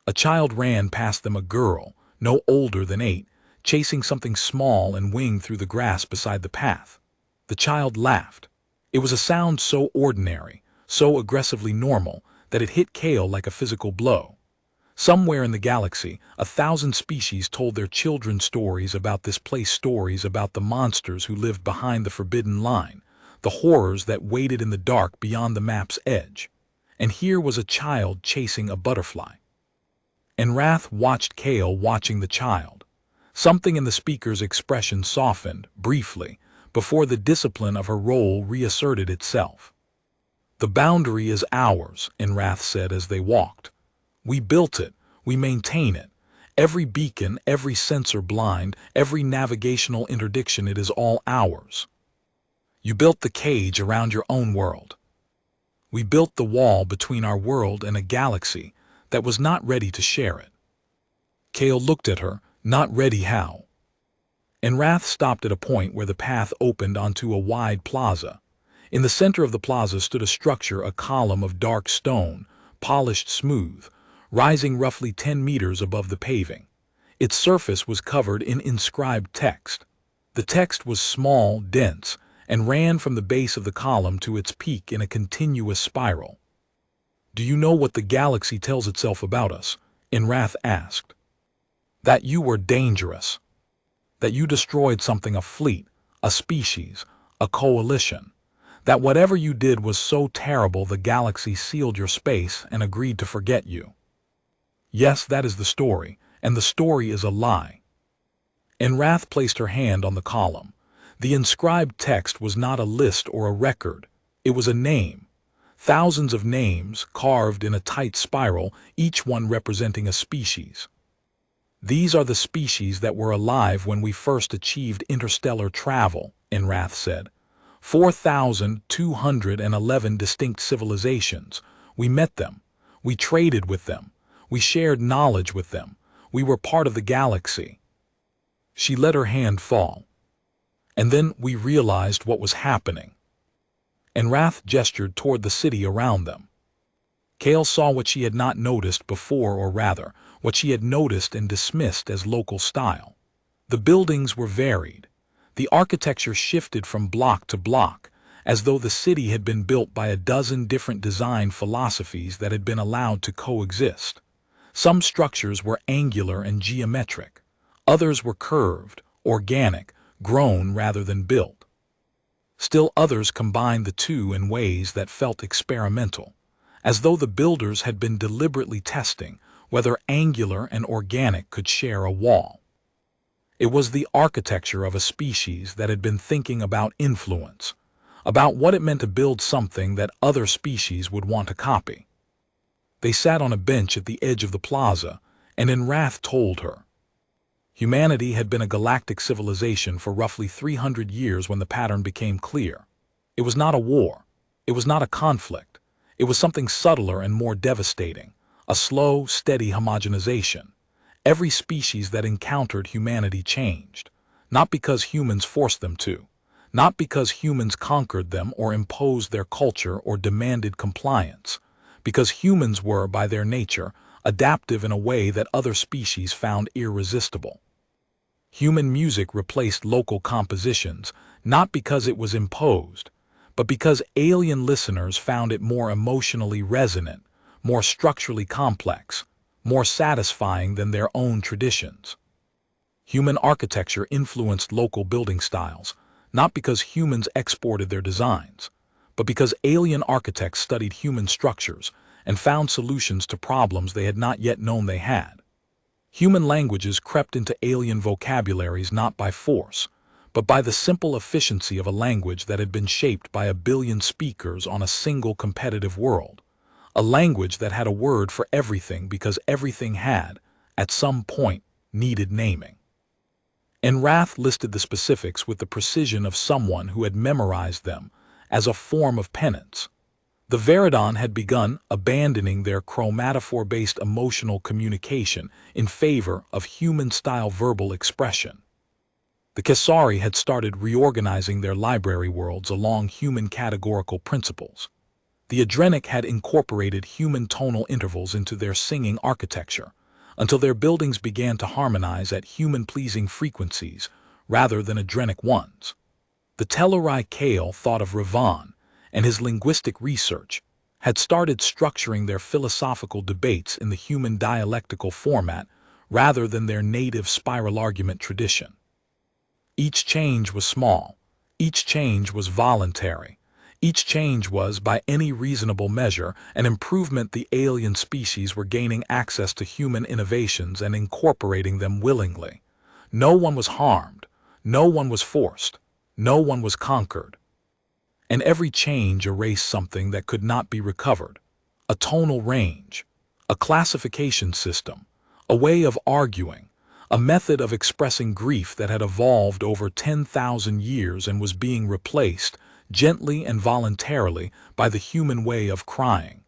A child ran past them, a girl, no older than 8, chasing something small and winged through the grass beside the path. The child laughed. It was a sound so ordinary, so aggressively normal, that it hit Kale like a physical blow. Somewhere in the galaxy, 1,000 species told their children stories about this place, stories about the monsters who lived behind the forbidden line, the horrors that waited in the dark beyond the map's edge. And here was a child chasing a butterfly. Enrath watched Kale watching the child. Something in the speaker's expression softened, briefly, before the discipline of her role reasserted itself. "The boundary is ours," Enrath said as they walked. "We built it, we maintain it. Every beacon, every sensor blind, every navigational interdiction, it is all ours. You built the cage around your own world. We built the wall between our world and a galaxy that was not ready to share it." Kale looked at her, not ready how? Enrath stopped at a point where the path opened onto a wide plaza. In the center of the plaza stood a structure, a column of dark stone, polished smooth, rising roughly 10 meters above the paving. Its surface was covered in inscribed text. The text was small, dense, and ran from the base of the column to its peak in a continuous spiral. "Do you know what the galaxy tells itself about us?" Enrath asked. "That you were dangerous. That you destroyed something, a fleet, a species, a coalition. That whatever you did was so terrible the galaxy sealed your space and agreed to forget you. Yes, that is the story, and the story is a lie." Enrath placed her hand on the column. The inscribed text was not a list or a record. It was a name. Thousands of names carved in a tight spiral, each one representing a species. "These are the species that were alive when we first achieved interstellar travel," Enrath said. 4,211 distinct civilizations. We met them. We traded with them. We shared knowledge with them. We were part of the galaxy." She let her hand fall. "And then we realized what was happening." Enrath gestured toward the city around them. Kale saw what she had not noticed before, or rather, what she had noticed and dismissed as local style. The buildings were varied. The architecture shifted from block to block, as though the city had been built by a dozen different design philosophies that had been allowed to coexist. Some structures were angular and geometric. Others were curved, organic, grown rather than built. Still others combined the two in ways that felt experimental, as though the builders had been deliberately testing whether angular and organic could share a wall. It was the architecture of a species that had been thinking about influence, about what it meant to build something that other species would want to copy. They sat on a bench at the edge of the plaza, and Enrath told her. Humanity had been a galactic civilization for roughly 300 years when the pattern became clear. It was not a war. It was not a conflict. It was something subtler and more devastating, a slow, steady homogenization. Every species that encountered humanity changed, not because humans forced them to, not because humans conquered them or imposed their culture or demanded compliance, because humans were, by their nature, adaptive in a way that other species found irresistible. Human music replaced local compositions, not because it was imposed, but because alien listeners found it more emotionally resonant, more structurally complex, more satisfying than their own traditions. Human architecture influenced local building styles, not because humans exported their designs, but because alien architects studied human structures and found solutions to problems they had not yet known they had. Human languages crept into alien vocabularies not by force, but by the simple efficiency of a language that had been shaped by a billion speakers on a single competitive world. A language that had a word for everything because everything had, at some point, needed naming. And Rath listed the specifics with the precision of someone who had memorized them as a form of penance. The Veridon had begun abandoning their chromatophore-based emotional communication in favor of human-style verbal expression. The Kesari had started reorganizing their library worlds along human categorical principles. The Adrenic had incorporated human tonal intervals into their singing architecture, until their buildings began to harmonize at human-pleasing frequencies rather than Adrenic ones. The Tellurai Kale thought of Ravan, and his linguistic research had started structuring their philosophical debates in the human dialectical format rather than their native spiral argument tradition. Each change was small. Each change was voluntary. Each change was, by any reasonable measure, an improvement. The alien species were gaining access to human innovations and incorporating them willingly. No one was harmed. No one was forced. No one was conquered. And every change erased something that could not be recovered. A tonal range, a classification system, a way of arguing, a method of expressing grief that had evolved over 10,000 years and was being replaced, gently and voluntarily, by the human way of crying.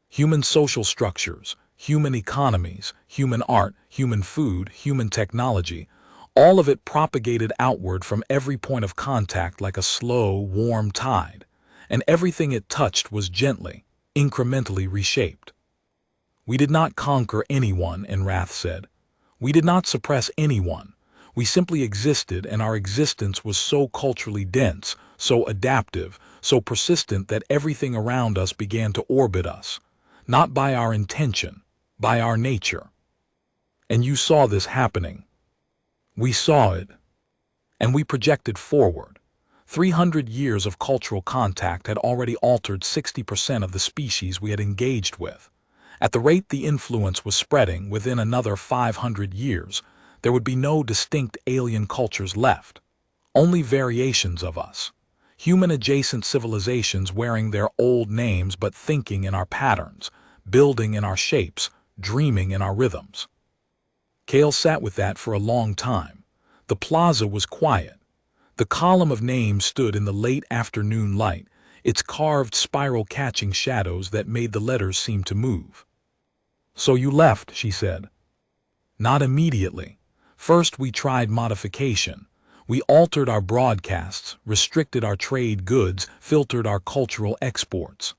Human social structures, human economies, human art, human food, human technology, all of it propagated outward from every point of contact like a slow, warm tide, and everything it touched was gently, incrementally reshaped. We did not conquer anyone, Enrath said. We did not suppress anyone. We simply existed, and our existence was so culturally dense, so adaptive, so persistent that everything around us began to orbit us, not by our intention, by our nature. And you saw this happening. We saw it, and we projected forward. 300 years of cultural contact had already altered 60% of the species we had engaged with. At the rate the influence was spreading, within another 500 years, there would be no distinct alien cultures left, only variations of us. Human-adjacent civilizations wearing their old names but thinking in our patterns, building in our shapes, dreaming in our rhythms. Kale sat with that for a long time. The plaza was quiet. The column of names stood in the late afternoon light, its carved spiral catching shadows that made the letters seem to move. "So you left," she said. "Not immediately. First we tried modification. We altered our broadcasts, restricted our trade goods, filtered our cultural exports.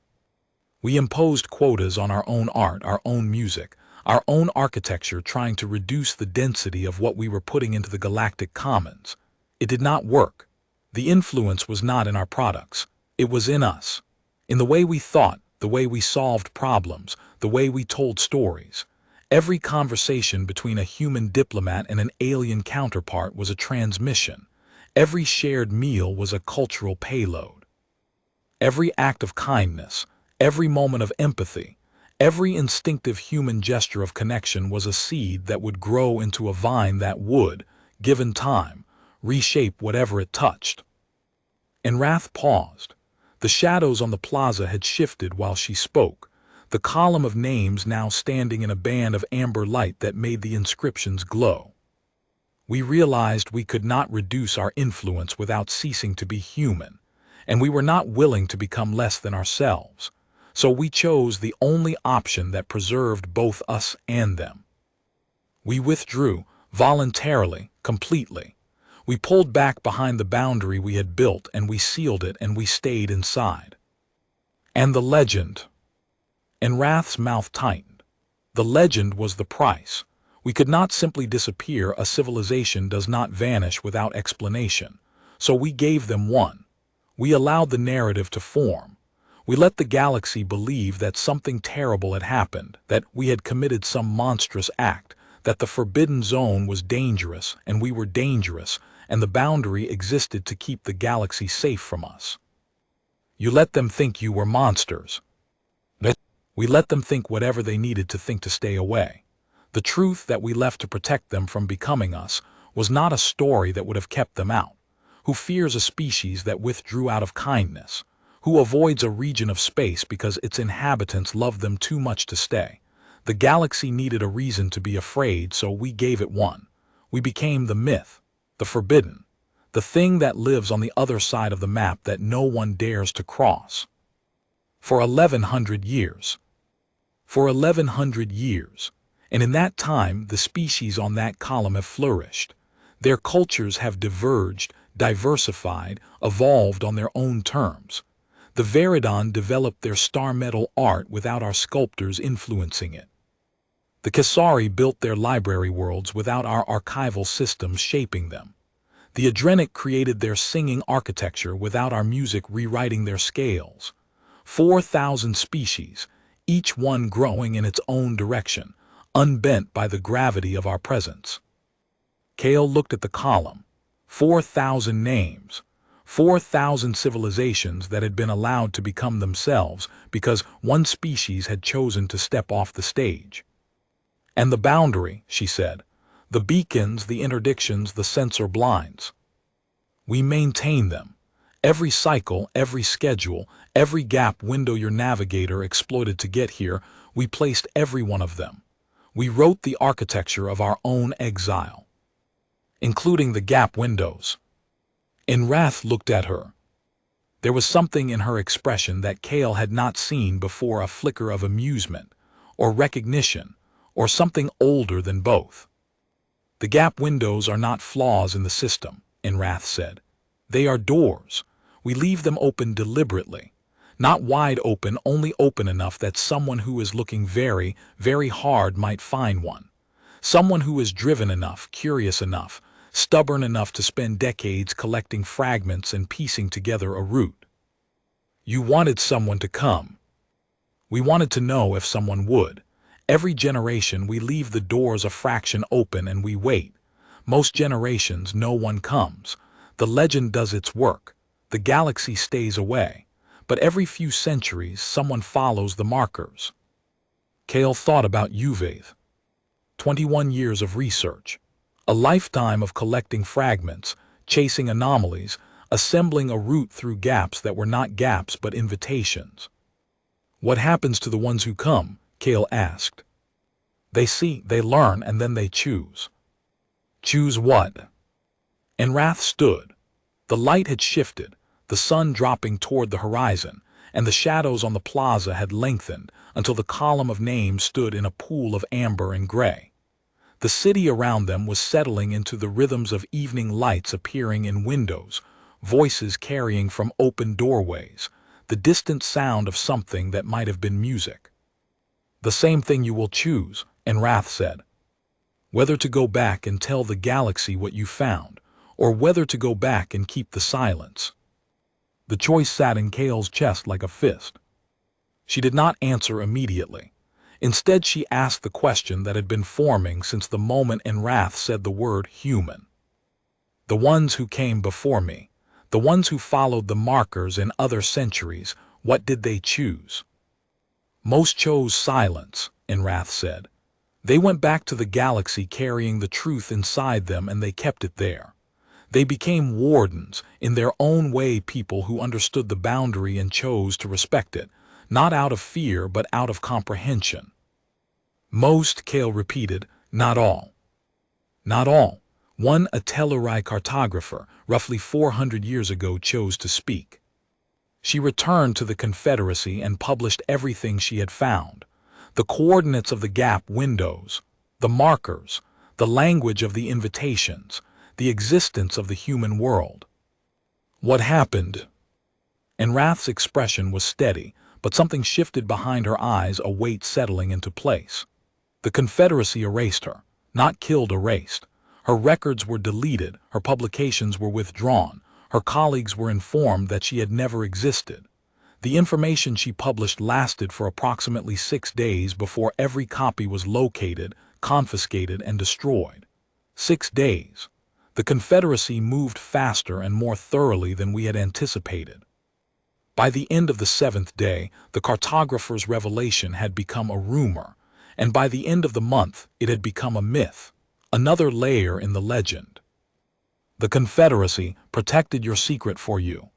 We imposed quotas on our own art, our own music, our own architecture, trying to reduce the density of what we were putting into the galactic commons. It did not work. The influence was not in our products. It was in us. In the way we thought, the way we solved problems, the way we told stories. Every conversation between a human diplomat and an alien counterpart was a transmission. Every shared meal was a cultural payload. Every act of kindness, every moment of empathy, every instinctive human gesture of connection was a seed that would grow into a vine that would, given time, reshape whatever it touched." And Rath paused. The shadows on the plaza had shifted while she spoke, the column of names now standing in a band of amber light that made the inscriptions glow. "We realized we could not reduce our influence without ceasing to be human, and we were not willing to become less than ourselves. So we chose the only option that preserved both us and them. We withdrew, voluntarily, completely. We pulled back behind the boundary we had built, and we sealed it, and we stayed inside." "And the legend?" And Rath's mouth tightened. "The legend was the price. We could not simply disappear. A civilization does not vanish without explanation. So we gave them one. We allowed the narrative to form. We let the galaxy believe that something terrible had happened, that we had committed some monstrous act, that the forbidden zone was dangerous and we were dangerous, and the boundary existed to keep the galaxy safe from us. You let them think you were monsters. We let them think whatever they needed to think to stay away. The truth that we left to protect them from becoming us was not a story that would have kept them out. Who fears a species that withdrew out of kindness? Who avoids a region of space because its inhabitants loved them too much to stay? The galaxy needed a reason to be afraid, so we gave it one. We became the myth, the forbidden, the thing that lives on the other side of the map that no one dares to cross. For 1100 years. For 1100 years. And in that time, the species on that column have flourished. Their cultures have diverged, diversified, evolved on their own terms. The Veridon developed their star metal art without our sculptors influencing it. The Kasari built their library worlds without our archival systems shaping them. The Adrenic created their singing architecture without our music rewriting their scales. 4,000 species, each one growing in its own direction, unbent by the gravity of our presence. Kale looked at the column. 4,000 names. 4,000 civilizations that had been allowed to become themselves because one species had chosen to step off the stage. And the boundary, she said. The beacons, the interdictions, the sensor blinds. We maintain them. Every cycle, every schedule, every gap window your navigator exploited to get here, we placed every one of them. We wrote the architecture of our own exile, including the gap windows. Wrath looked at her. There was something in her expression that Kale had not seen before, a flicker of amusement, or recognition, or something older than both. The gap windows are not flaws in the system, Wrath said. They are doors. We leave them open deliberately. Not wide open, only open enough that someone who is looking very, very hard might find one. Someone who is driven enough, curious enough, stubborn enough to spend decades collecting fragments and piecing together a route. You wanted someone to come. We wanted to know if someone would. Every generation we leave the doors a fraction open and we wait. Most generations no one comes. The legend does its work. The galaxy stays away. But every few centuries someone follows the markers. Kale thought about Uvaith. 21 years of research. A lifetime of collecting fragments, chasing anomalies, assembling a route through gaps that were not gaps but invitations. What happens to the ones who come? Kale asked. They see, they learn, and then they choose. Choose what? Wrath stood. The light had shifted, the sun dropping toward the horizon, and the shadows on the plaza had lengthened until the column of names stood in a pool of amber and gray. The city around them was settling into the rhythms of evening lights appearing in windows, voices carrying from open doorways, the distant sound of something that might have been music. The same thing you will choose, Wrath said. Whether to go back and tell the galaxy what you found, or whether to go back and keep the silence. The choice sat in Kale's chest like a fist. She did not answer immediately. Instead, she asked the question that had been forming since the moment Wrath said the word human. The ones who came before me, the ones who followed the markers in other centuries, what did they choose? Most chose silence, Wrath said. They went back to the galaxy carrying the truth inside them, and they kept it there. They became wardens, in their own way, people who understood the boundary and chose to respect it, not out of fear but out of comprehension. Most, Kale repeated, not all. Not all. One Atelurai cartographer, roughly 400 years ago, chose to speak. She returned to the Confederacy and published everything she had found. The coordinates of the gap windows, the markers, the language of the invitations, the existence of the human world. What happened? Wrath's expression was steady, but something shifted behind her eyes, a weight settling into place. The Confederacy erased her, not killed, erased. Her records were deleted, her publications were withdrawn, her colleagues were informed that she had never existed. The information she published lasted for approximately 6 days before every copy was located, confiscated, and destroyed. 6 days. The Confederacy moved faster and more thoroughly than we had anticipated. By the end of the 7th day, the cartographer's revelation had become a rumor, and by the end of the month, it had become a myth, another layer in the legend. The Confederacy protected your secret for you.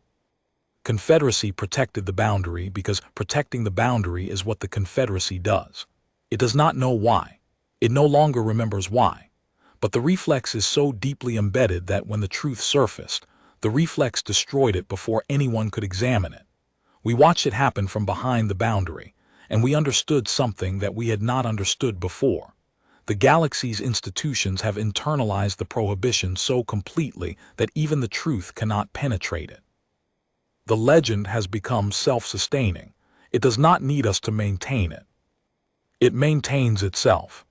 Confederacy protected the boundary because protecting the boundary is what the Confederacy does. It does not know why. It no longer remembers why. But the reflex is so deeply embedded that when the truth surfaced, the reflex destroyed it before anyone could examine it. We watched it happen from behind the boundary, and we understood something that we had not understood before. The galaxy's institutions have internalized the prohibition so completely that even the truth cannot penetrate it. The legend has become self-sustaining. It does not need us to maintain it. It maintains itself.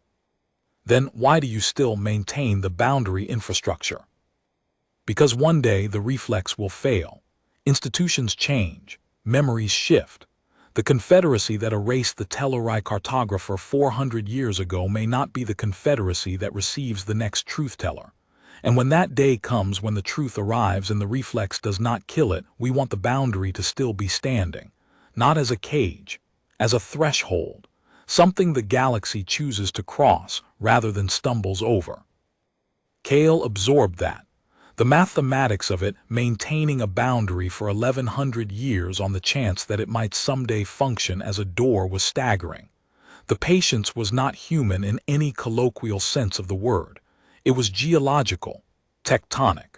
Then why do you still maintain the boundary infrastructure? Because one day the reflex will fail. Institutions change. Memories shift. The Confederacy that erased the Telluride cartographer 400 years ago may not be the Confederacy that receives the next truth-teller. And when that day comes, when the truth arrives and the reflex does not kill it, we want the boundary to still be standing. Not as a cage, as a threshold, something the galaxy chooses to cross rather than stumbles over. Kale absorbed that. The mathematics of it, maintaining a boundary for 1100 years on the chance that it might someday function as a door, was staggering. The patience was not human in any colloquial sense of the word. It was geological, tectonic.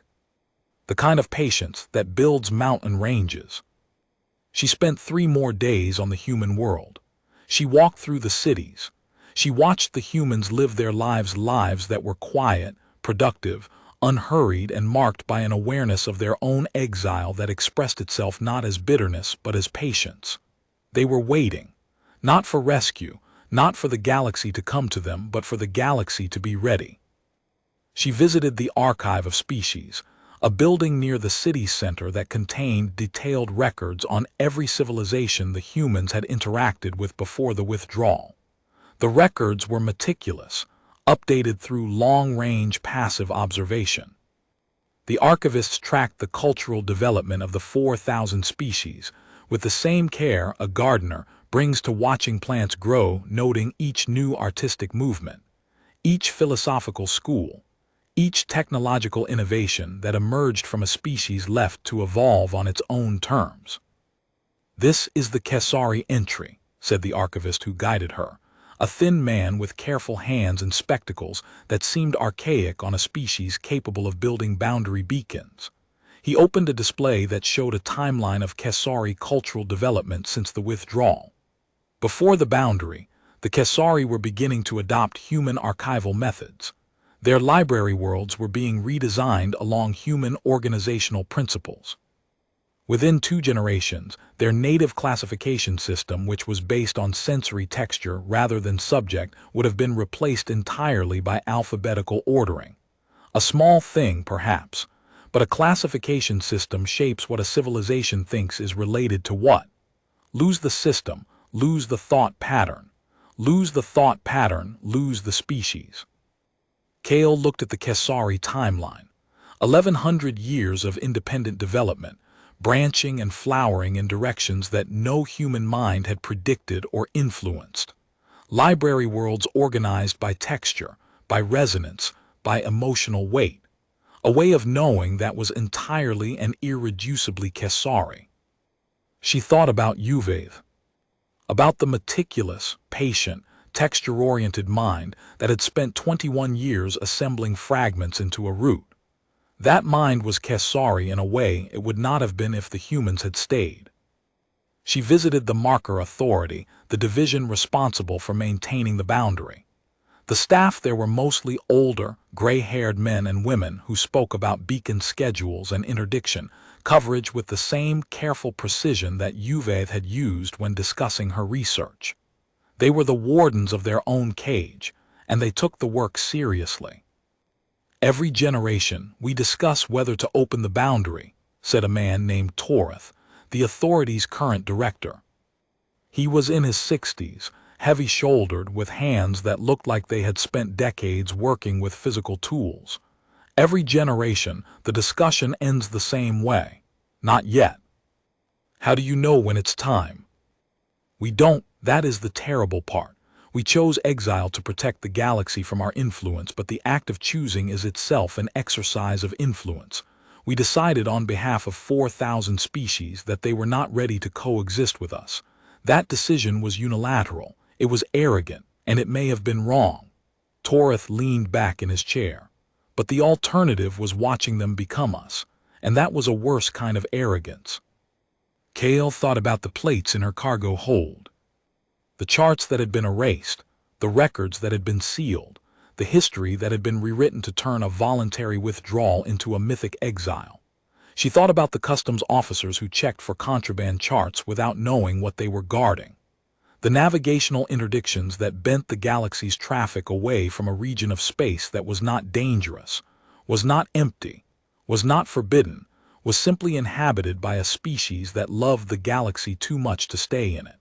The kind of patience that builds mountain ranges. She spent 3 more days on the human world. She walked through the cities. She watched the humans live their lives that were quiet, productive, unhurried, and marked by an awareness of their own exile that expressed itself not as bitterness but as patience. They were waiting, not for rescue, not for the galaxy to come to them, but for the galaxy to be ready. She visited the Archive of Species, a building near the city center that contained detailed records on every civilization the humans had interacted with before the withdrawal. The records were meticulous, updated through long-range passive observation. The archivists tracked the cultural development of the 4,000 species with the same care a gardener brings to watching plants grow, noting each new artistic movement, each philosophical school, each technological innovation that emerged from a species left to evolve on its own terms. "This is the Kesari entry," said the archivist who guided her, a thin man with careful hands and spectacles that seemed archaic on a species capable of building boundary beacons. He opened a display that showed a timeline of Kesari cultural development since the withdrawal. Before the boundary, the Kesari were beginning to adopt human archival methods. Their library worlds were being redesigned along human organizational principles. Within 2 generations, their native classification system, which was based on sensory texture rather than subject, would have been replaced entirely by alphabetical ordering. A small thing, perhaps, but a classification system shapes what a civilization thinks is related to what. Lose the system, lose the thought pattern. Lose the thought pattern, lose the species. Kale looked at the Kesari timeline. 1100 years of independent development, branching and flowering in directions that no human mind had predicted or influenced. Library worlds organized by texture, by resonance, by emotional weight. A way of knowing that was entirely and irreducibly Kesari. She thought about Uvaith, about the meticulous, patient, texture-oriented mind that had spent 21 years assembling fragments into a root. That mind was Kesari in a way it would not have been if the humans had stayed. She visited the Marker Authority, the division responsible for maintaining the boundary. The staff there were mostly older, gray-haired men and women who spoke about beacon schedules and interdiction coverage with the same careful precision that Uvaith had used when discussing her research. They were the wardens of their own cage, and they took the work seriously. "Every generation, we discuss whether to open the boundary," said a man named Torith, the authority's current director. He was in his 60s, heavy-shouldered, with hands that looked like they had spent decades working with physical tools. Every generation, the discussion ends the same way. Not yet. How do you know when it's time? We don't. That is the terrible part. We chose exile to protect the galaxy from our influence, but the act of choosing is itself an exercise of influence. We decided on behalf of 4,000 species that they were not ready to coexist with us. That decision was unilateral, it was arrogant, and it may have been wrong. Torith leaned back in his chair. But the alternative was watching them become us, and that was a worse kind of arrogance. Kale thought about the plates in her cargo hold. The charts that had been erased, the records that had been sealed, the history that had been rewritten to turn a voluntary withdrawal into a mythic exile. She thought about the customs officers who checked for contraband charts without knowing what they were guarding. The navigational interdictions that bent the galaxy's traffic away from a region of space that was not dangerous, was not empty, was not forbidden, was simply inhabited by a species that loved the galaxy too much to stay in it.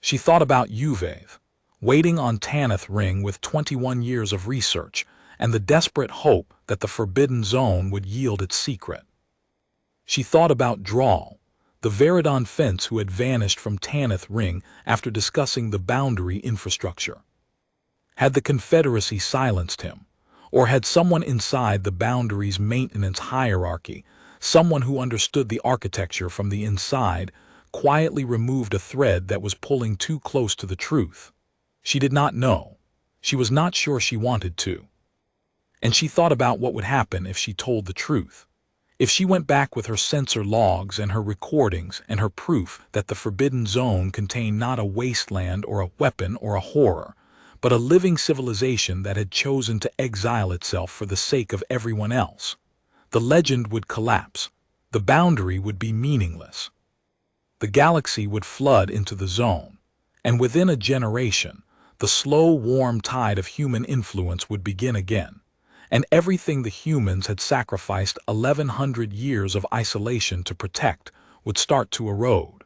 She thought about Uvaith, waiting on Tanith Ring with 21 years of research and the desperate hope that the Forbidden Zone would yield its secret. She thought about Drawl, the Veridon fence who had vanished from Tanith Ring after discussing the boundary infrastructure. Had the Confederacy silenced him, or had someone inside the boundary's maintenance hierarchy, someone who understood the architecture from the inside, quietly removed a thread that was pulling too close to the truth? She did not know. She was not sure she wanted to. And she thought about what would happen if she told the truth. If she went back with her sensor logs and her recordings and her proof that the Forbidden Zone contained not a wasteland or a weapon or a horror, but a living civilization that had chosen to exile itself for the sake of everyone else, the legend would collapse. The boundary would be meaningless. The galaxy would flood into the zone, and within a generation, the slow, warm tide of human influence would begin again, and everything the humans had sacrificed 1,100 years of isolation to protect would start to erode.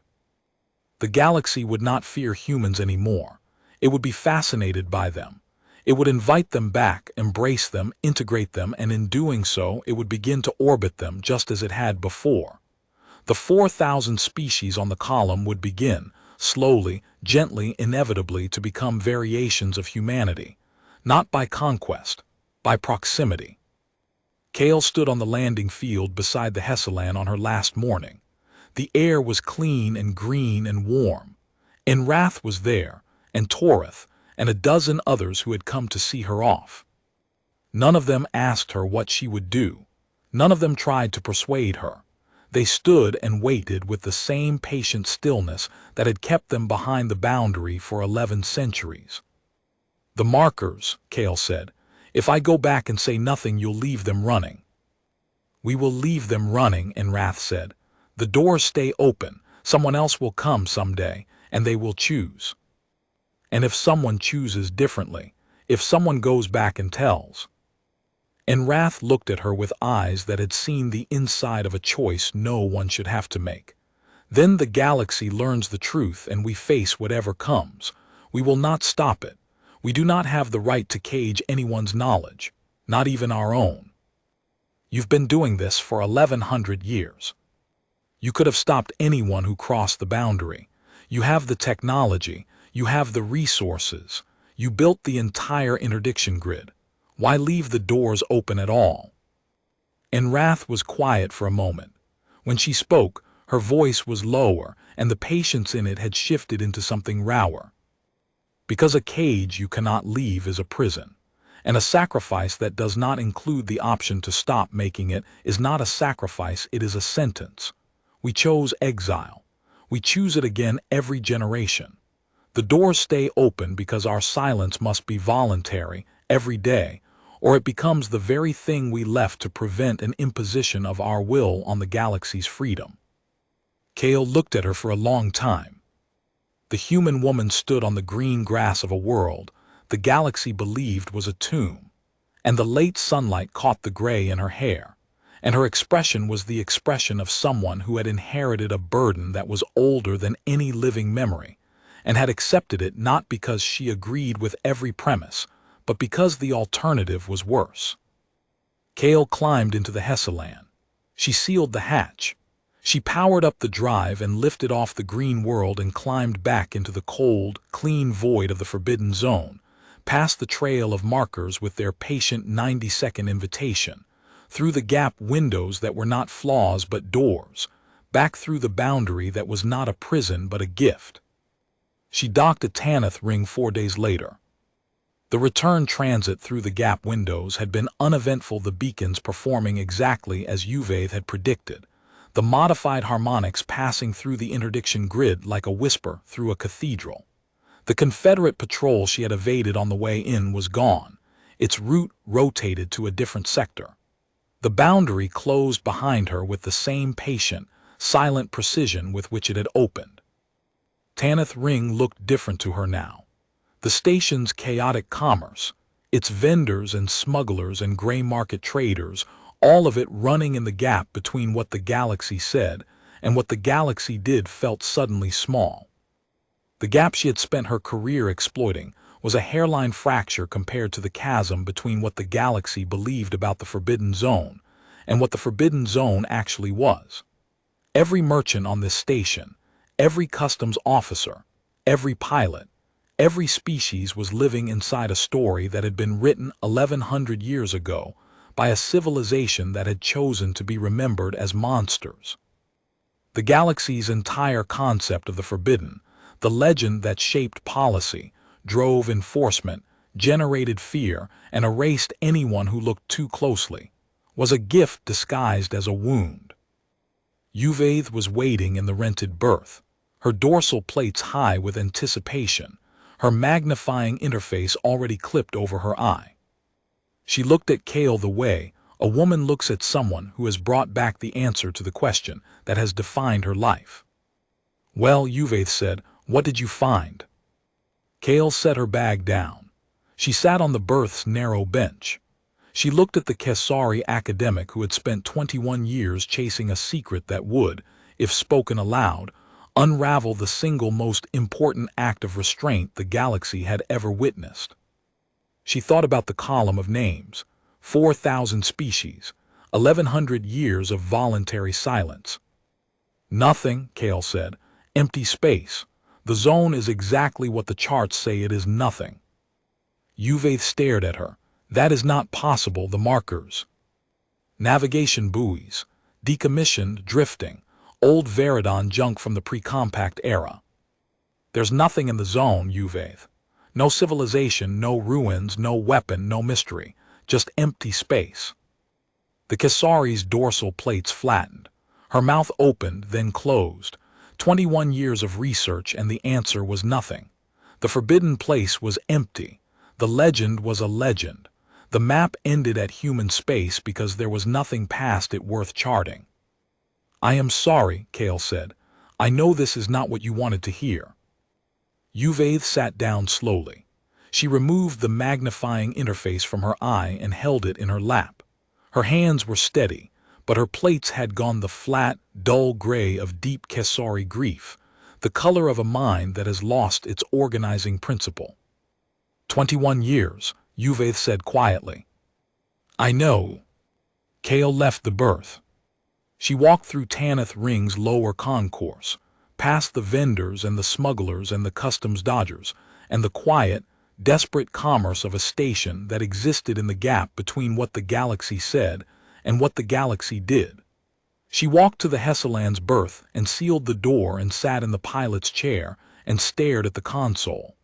The galaxy would not fear humans anymore. It would be fascinated by them. It would invite them back, embrace them, integrate them, and in doing so, it would begin to orbit them just as it had before. The 4,000 species on the column would begin, slowly, gently, inevitably, to become variations of humanity, not by conquest, by proximity. Kale stood on the landing field beside the Hessalan on her last morning. The air was clean and green and warm. Enrath was there, and Torith, and a dozen others who had come to see her off. None of them asked her what she would do. None of them tried to persuade her. They stood and waited with the same patient stillness that had kept them behind the boundary for 11 centuries. "The markers," Kale said. "If I go back and say nothing, you'll leave them running." "We will leave them running," Enrath said. "The doors stay open. Someone else will come someday, and they will choose. And if someone chooses differently, if someone goes back and tells." Enrath looked at her with eyes that had seen the inside of a choice no one should have to make. "Then the galaxy learns the truth and we face whatever comes. We will not stop it. We do not have the right to cage anyone's knowledge, not even our own. You've been doing this for 1,100 years. You could have stopped anyone who crossed the boundary. You have the technology. You have the resources. You built the entire interdiction grid. Why leave the doors open at all?" Enrath was quiet for a moment. When she spoke, her voice was lower, and the patience in it had shifted into something rawer. "Because a cage you cannot leave is a prison, and a sacrifice that does not include the option to stop making it is not a sacrifice, it is a sentence. We chose exile. We choose it again every generation. The doors stay open because our silence must be voluntary every day, or it becomes the very thing we left to prevent an imposition of our will on the galaxy's freedom." Kale looked at her for a long time. The human woman stood on the green grass of a world the galaxy believed was a tomb, and the late sunlight caught the gray in her hair, and her expression was the expression of someone who had inherited a burden that was older than any living memory, and had accepted it not because she agreed with every premise, but because the alternative was worse. Kale climbed into the Hessalan. She sealed the hatch. She powered up the drive and lifted off the green world and climbed back into the cold, clean void of the Forbidden Zone, past the trail of markers with their patient 90-second invitation, through the gap windows that were not flaws but doors, back through the boundary that was not a prison but a gift. She docked at Tanith Ring 4 days later. The return transit through the gap windows had been uneventful, the beacons performing exactly as Uvaith had predicted, the modified harmonics passing through the interdiction grid like a whisper through a cathedral. The Confederate patrol she had evaded on the way in was gone, its route rotated to a different sector. The boundary closed behind her with the same patient, silent precision with which it had opened. Tanith Ring looked different to her now. The station's chaotic commerce, its vendors and smugglers and gray market traders, all of it running in the gap between what the galaxy said and what the galaxy did, felt suddenly small. The gap she had spent her career exploiting was a hairline fracture compared to the chasm between what the galaxy believed about the Forbidden Zone and what the Forbidden Zone actually was. Every merchant on this station, every customs officer, every pilot, every species was living inside a story that had been written 1100 years ago by a civilization that had chosen to be remembered as monsters. The galaxy's entire concept of the forbidden, the legend that shaped policy, drove enforcement, generated fear, and erased anyone who looked too closely, was a gift disguised as a wound. Uvaith was waiting in the rented berth, her dorsal plates high with anticipation, her magnifying interface already clipped over her eye. She looked at Kale the way a woman looks at someone who has brought back the answer to the question that has defined her life. "Well," Uvaith said, "what did you find?" Kale set her bag down. She sat on the berth's narrow bench. She looked at the Kesari academic who had spent 21 years chasing a secret that would, if spoken aloud, unravel the single most important act of restraint the galaxy had ever witnessed. She thought about the column of names, 4,000 species, 1,100 years of voluntary silence. "Nothing," Kale said. "Empty space. The zone is exactly what the charts say it is, nothing." Uvaith stared at her. "That is not possible. The markers." "Navigation buoys, decommissioned, drifting, old Veridon junk from the pre-compact era." "There's nothing in the zone, Uvaith. No civilization, no ruins, no weapon, no mystery. Just empty space." The Kesari's dorsal plates flattened. Her mouth opened, then closed. 21 years of research, and the answer was nothing. The forbidden place was empty. The legend was a legend. The map ended at human space because there was nothing past it worth charting. "I am sorry," Kale said. "I know this is not what you wanted to hear." Uvaith sat down slowly. She removed the magnifying interface from her eye and held it in her lap. Her hands were steady, but her plates had gone the flat, dull gray of deep Kesari grief, the color of a mind that has lost its organizing principle. 21 years, Uvaith said quietly. "I know." Kale left the berth. She walked through Tanith Ring's lower concourse, past the vendors and the smugglers and the customs dodgers, and the quiet, desperate commerce of a station that existed in the gap between what the galaxy said and what the galaxy did. She walked to the Hessalan's berth and sealed the door and sat in the pilot's chair and stared at the console.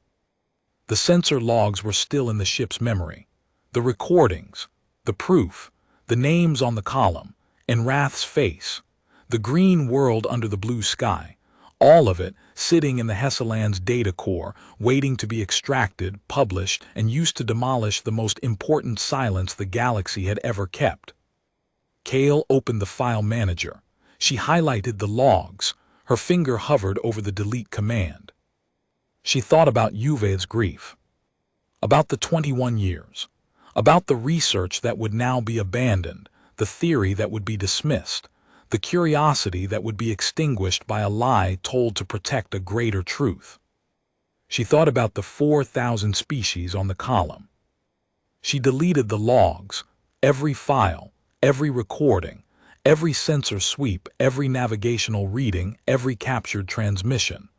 The sensor logs were still in the ship's memory. The recordings, the proof, the names on the column, and Wrath's face, the green world under the blue sky, all of it sitting in the Hessalan's data core, waiting to be extracted, published, and used to demolish the most important silence the galaxy had ever kept. Kale opened the file manager. She highlighted the logs. Her finger hovered over the delete command. She thought about Uvaith's grief, about the 21 years, about the research that would now be abandoned, the theory that would be dismissed, the curiosity that would be extinguished by a lie told to protect a greater truth. She thought about the 4,000 species on the column. She deleted the logs, every file, every recording, every sensor sweep, every navigational reading, every captured transmission.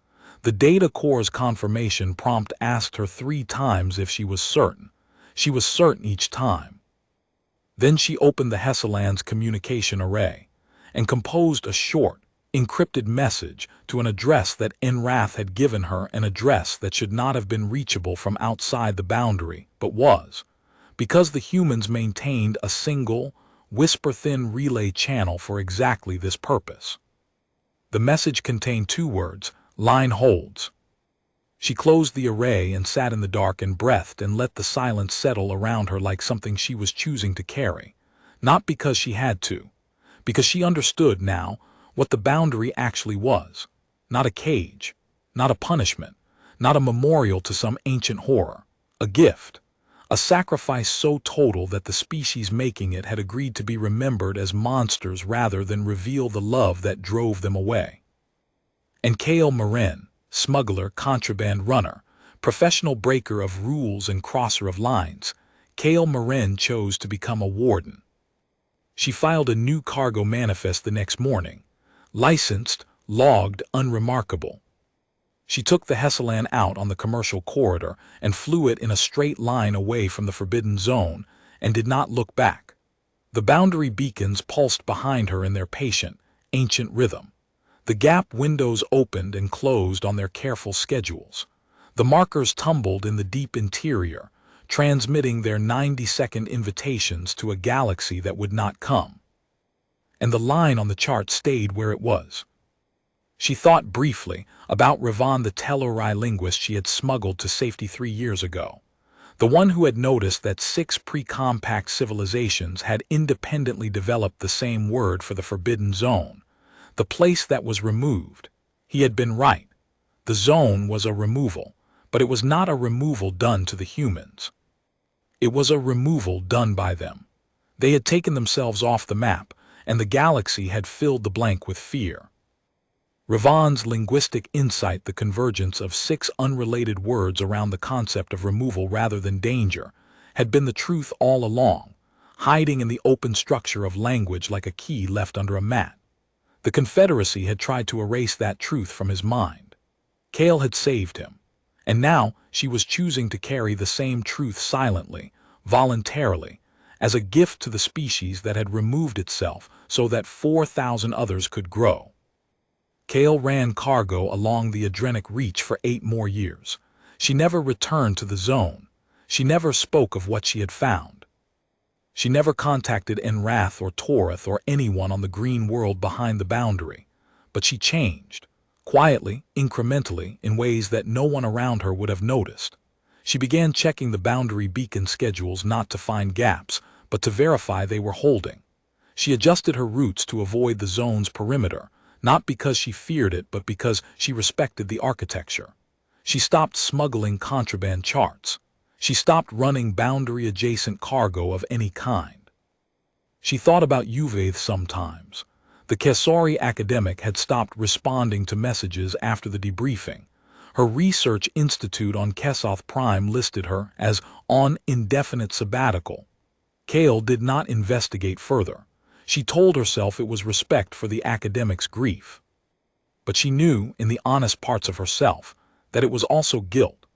The data core's confirmation prompt asked her 3 times if she was certain. She was certain each time. Then she opened the Hesseland's communication array and composed a short, encrypted message to an address that Enrath had given her, an address that should not have been reachable from outside the boundary, but was, because the humans maintained a single, whisper-thin relay channel for exactly this purpose. The message contained 2 words, "Line holds." She closed the array and sat in the dark and breathed and let the silence settle around her like something she was choosing to carry, not because she had to, because she understood now what the boundary actually was. Not a cage, not a punishment, not a memorial to some ancient horror, a gift, a sacrifice so total that the species making it had agreed to be remembered as monsters rather than reveal the love that drove them away. And Kale Maren, smuggler, contraband runner, professional breaker of rules and crosser of lines, Kale Maren chose to become a warden. She filed a new cargo manifest the next morning, licensed, logged, unremarkable. She took the Hesseland out on the commercial corridor and flew it in a straight line away from the forbidden zone and did not look back. The boundary beacons pulsed behind her in their patient, ancient rhythm. The gap windows opened and closed on their careful schedules. The markers tumbled in the deep interior, transmitting their 90-second invitations to a galaxy that would not come. And the line on the chart stayed where it was. She thought briefly about Ravan, the Tellurai linguist she had smuggled to safety 3 years ago, the one who had noticed that 6 pre-compact civilizations had independently developed the same word for the forbidden zone, the place that was removed. He had been right. The zone was a removal, but it was not a removal done to the humans. It was a removal done by them. They had taken themselves off the map, and the galaxy had filled the blank with fear. Ravan's linguistic insight, the convergence of 6 unrelated words around the concept of removal rather than danger, had been the truth all along, hiding in the open structure of language like a key left under a mat. The Confederacy had tried to erase that truth from his mind. Kale had saved him, and now she was choosing to carry the same truth silently, voluntarily, as a gift to the species that had removed itself so that 4,000 others could grow. Kale ran cargo along the Adrenic Reach for 8 more years. She never returned to the zone. She never spoke of what she had found. She never contacted Enrath or Torath or anyone on the green world behind the boundary. But she changed, quietly, incrementally, in ways that no one around her would have noticed. She began checking the boundary beacon schedules not to find gaps, but to verify they were holding. She adjusted her routes to avoid the zone's perimeter, not because she feared it, but because she respected the architecture. She stopped smuggling contraband charts. She stopped running boundary-adjacent cargo of any kind. She thought about Uvaith sometimes. The Kesari academic had stopped responding to messages after the debriefing. Her research institute on Kesoth Prime listed her as on indefinite sabbatical. Kale did not investigate further. She told herself it was respect for the academic's grief. But she knew, in the honest parts of herself, that it was also guilt.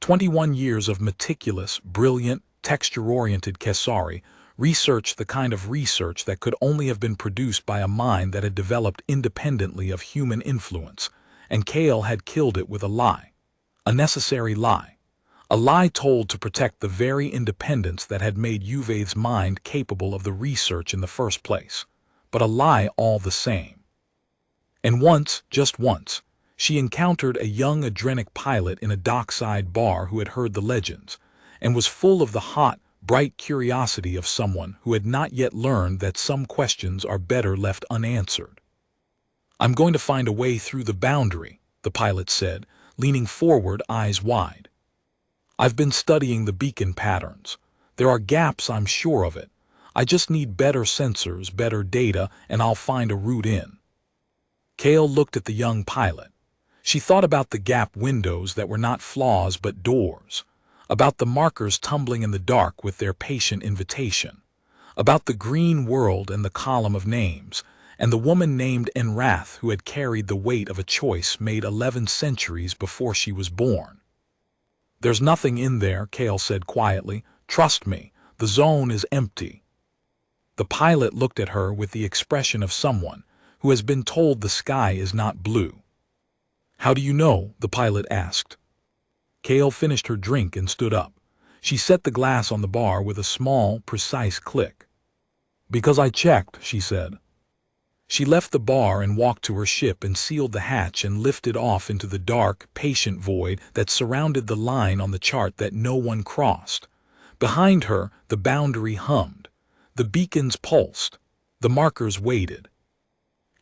21 years of meticulous, brilliant, texture-oriented Kesari researched the kind of research that could only have been produced by a mind that had developed independently of human influence, and Kale had killed it with a lie. A necessary lie. A lie told to protect the very independence that had made Uvaith's mind capable of the research in the first place, but a lie all the same. And once, just once, she encountered a young Adrenic pilot in a dockside bar who had heard the legends, and was full of the hot, bright curiosity of someone who had not yet learned that some questions are better left unanswered. "I'm going to find a way through the boundary," the pilot said, leaning forward, eyes wide. "I've been studying the beacon patterns. There are gaps, I'm sure of it. I just need better sensors, better data, and I'll find a route in." Kale looked at the young pilot. She thought about the gap windows that were not flaws but doors, about the markers tumbling in the dark with their patient invitation, about the green world and the column of names, and the woman named Enrath who had carried the weight of a choice made 11 centuries before she was born. "There's nothing in there," Cale said quietly. "Trust me, the zone is empty." The pilot looked at her with the expression of someone who has been told the sky is not blue. "How do you know?" the pilot asked. Cale finished her drink and stood up. She set the glass on the bar with a small, precise click. "Because I checked," she said. She left the bar and walked to her ship and sealed the hatch and lifted off into the dark, patient void that surrounded the line on the chart that no one crossed. Behind her, the boundary hummed. The beacons pulsed. The markers waited.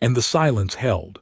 And the silence held.